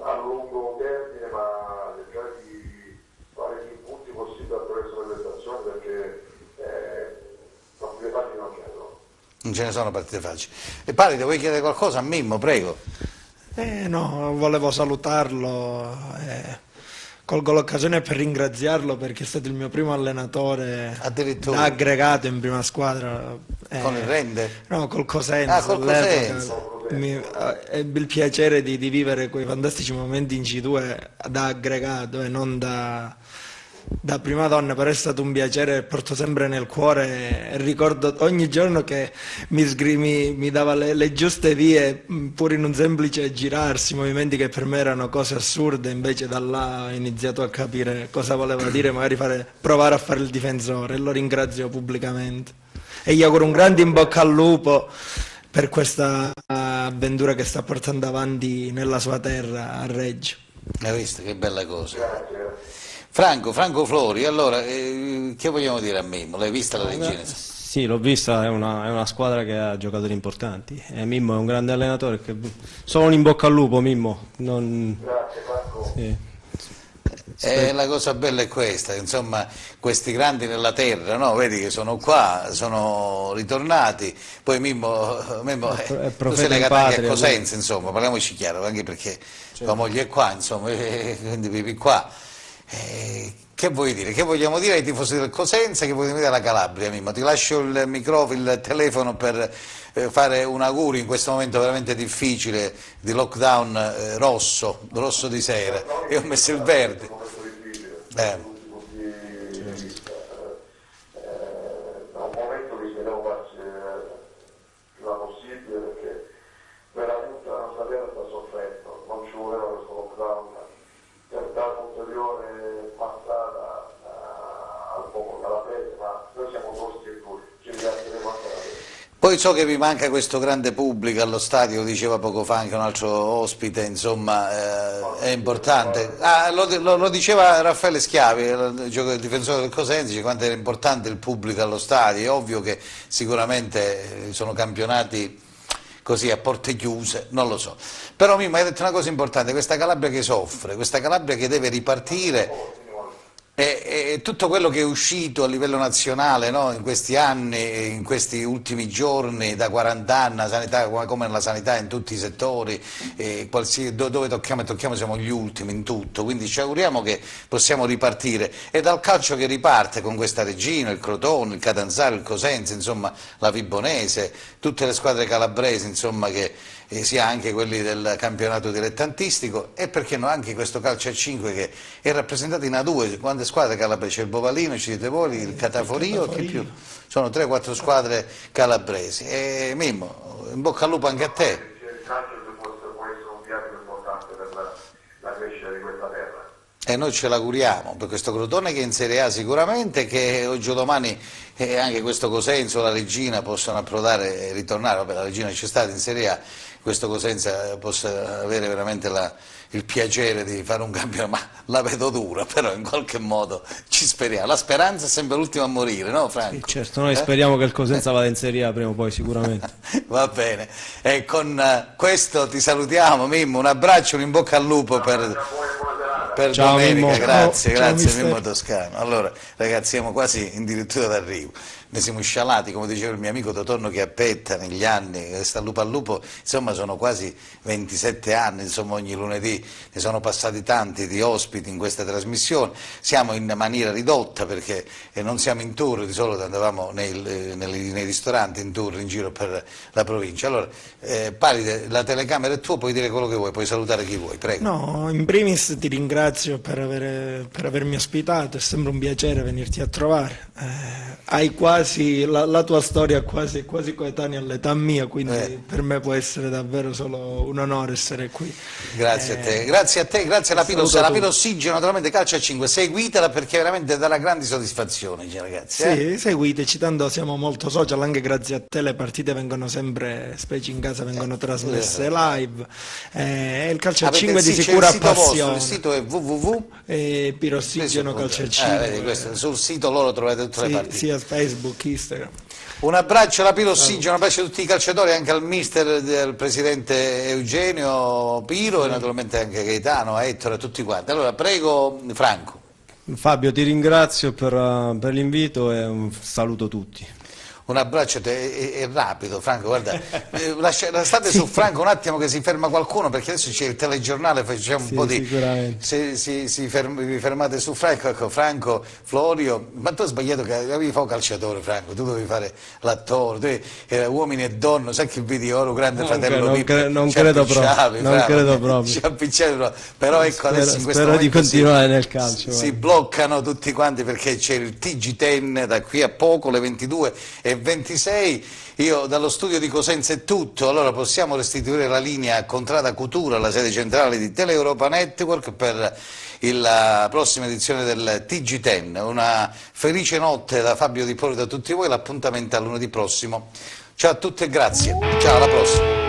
a lungo termine, ma cercare di fare più punti possibili attraverso le prestazioni, perché partite facili non ce ne sono. Non ce ne sono partite facili. E Pari, vuoi chiedere qualcosa a Mimmo, prego? No, volevo salutarlo. colgo l'occasione per ringraziarlo perché è stato il mio primo allenatore Addirittura. da aggregato in prima squadra. Con il Rende? No, col Cosenza. Ah, col all'epoca. Cosenza. Ebbi il piacere di vivere quei fantastici momenti in C2 da aggregato e non da prima donna, però è stato un piacere, porto sempre nel cuore e ricordo ogni giorno che mi dava le giuste vie, pure in un semplice girarsi, movimenti che per me erano cose assurde, invece da là ho iniziato a capire cosa voleva dire, magari provare a fare il difensore, e lo ringrazio pubblicamente. E gli auguro un grande in bocca al lupo per questa avventura che sta portando avanti nella sua terra, a Reggio. Hai visto che bella cosa? Franco Flori, allora, che vogliamo dire a Mimmo? L'hai vista la Regina? Sì, l'ho vista, è una squadra che ha giocatori importanti. E Mimmo è un grande allenatore. Solo un in bocca al lupo, Mimmo. Grazie Franco. Sì. La cosa bella è questa, insomma, questi grandi nella terra, no? Vedi che sono qua, sono ritornati, poi Mimmo tu sei legato anche a Cosenza, insomma, parliamoci chiaro, anche perché tua moglie è qua, insomma, quindi vivi qua. Che vuoi dire? Che vogliamo dire ai tifosi del Cosenza? Che vogliamo dire alla Calabria, Mimmo? Ti lascio il microfono, il telefono per fare un augurio in questo momento veramente difficile di lockdown rosso di sera. Io ho messo il verde. Da un momento che speriamo passi prima possibile perché veramente la nostra terra sta soffrendo, non ci voleva questo lockdown per dare ulteriore passata al popolo calabrese, ma noi siamo tosti e puri, ci ringrazieremo anche la terra. Poi so che vi manca questo grande pubblico allo stadio, diceva poco fa anche un altro ospite, insomma, è importante. Lo diceva Raffaele Schiavi, il difensore del Cosenza, dice quanto era importante il pubblico allo stadio. È ovvio che sicuramente sono campionati così a porte chiuse, non lo so. Però Mimmo hai detto una cosa importante, questa Calabria che soffre, questa Calabria che deve ripartire. E tutto quello che è uscito a livello nazionale, no? In questi anni, in questi ultimi giorni, da 40 anni, la sanità, come nella sanità in tutti i settori, dove tocchiamo siamo gli ultimi in tutto, quindi ci auguriamo che possiamo ripartire. E dal calcio che riparte con questa Regina, il Crotone, il Catanzaro, il Cosenza, insomma la Vibonese, tutte le squadre calabresi, insomma che sia anche quelli del campionato dilettantistico e perché no anche questo calcio a 5 che è rappresentato in A2, quante squadre calabresi? Il Bovalino, Civitevoli, il Cataforio, che più? Sono 3-4 squadre calabresi. E Mimmo, in bocca al lupo anche a te. Il calcio può essere un viaggio importante per la crescita di questa terra. E noi ce l'auguriamo per questo Crotone che è in Serie A sicuramente, che oggi o domani anche questo Cosenza o la Regina possano approdare e ritornare. Vabbè, la Regina c'è stata in Serie A, questo Cosenza possa avere veramente il piacere di fare un campionato, ma la vedo dura, però in qualche modo ci speriamo. La speranza è sempre l'ultima a morire, no Franco? Sì, certo, noi speriamo che il Cosenza vada in Serie A prima o poi sicuramente. Va bene, e con questo ti salutiamo Mimmo, un abbraccio, un in bocca al lupo per Ciao, domenica, Mimmo. grazie, Ciao, grazie mister. Mimmo Toscano. Allora ragazzi siamo quasi addirittura d'arrivo, ne siamo scialati, come diceva il mio amico Totorno che appetta negli anni, sta lupo al lupo, insomma sono quasi 27 anni, insomma ogni lunedì ne sono passati tanti di ospiti in questa trasmissione, siamo in maniera ridotta perché non siamo in tour, di solito andavamo nei ristoranti in tour in giro per la provincia. Allora Palide, la telecamera è tua, puoi dire quello che vuoi, puoi salutare chi vuoi, prego. No, in primis ti ringrazio per avermi ospitato, è sempre un piacere venirti a trovare. Hai quasi la tua storia è quasi coetanea all'età mia, quindi per me può essere davvero solo un onore essere qui. Grazie a te, grazie alla Pilos, saluto alla tutti. Pilossigeno, naturalmente calcio a 5, seguitela perché veramente darà grandi soddisfazioni, ragazzi. Sì, seguiteci, tanto siamo molto social, anche grazie a te le partite vengono sempre, specie in casa, vengono trasmesse live. Il calcio a Avete 5 di c'è sicura il sito vostro, passione. il sito è www. Pirossigeno calcio a 5. Vedi, sul sito loro trovate tutte le partite. Sia Facebook, Instagram. Un abbraccio alla Pilossigeno, un abbraccio a tutti i calciatori, anche al mister del presidente Eugenio Piro e naturalmente anche a Gaetano, a Ettore, a tutti quanti. Allora prego Franco. Fabio, ti ringrazio per l'invito e un saluto a tutti. un abbraccio, è rapido Franco, guarda, state su Franco un attimo che si ferma qualcuno, perché adesso c'è il telegiornale, facciamo un po' di... Sicuramente. Vi fermate su Franco, ecco Franco, Florio, ma tu hai sbagliato, che avevi fatto calciatore Franco, tu dovevi fare l'attore, uomini e donne, sai che vedi oro, grande fratello non credo proprio. Ci appicciavi, però ecco adesso in questo spero di momento continuare nel calcio. si bloccano tutti quanti perché c'è il TG10 da qui a poco, le 22:26. Io dallo studio di Cosenza è tutto, allora possiamo restituire la linea a Contrada Couture, la sede centrale di Tele Europa Network, per la prossima edizione del TG10. Una felice notte da Fabio Di Poli, da tutti voi, l'appuntamento a lunedì prossimo. Ciao a tutti e grazie, ciao, alla prossima.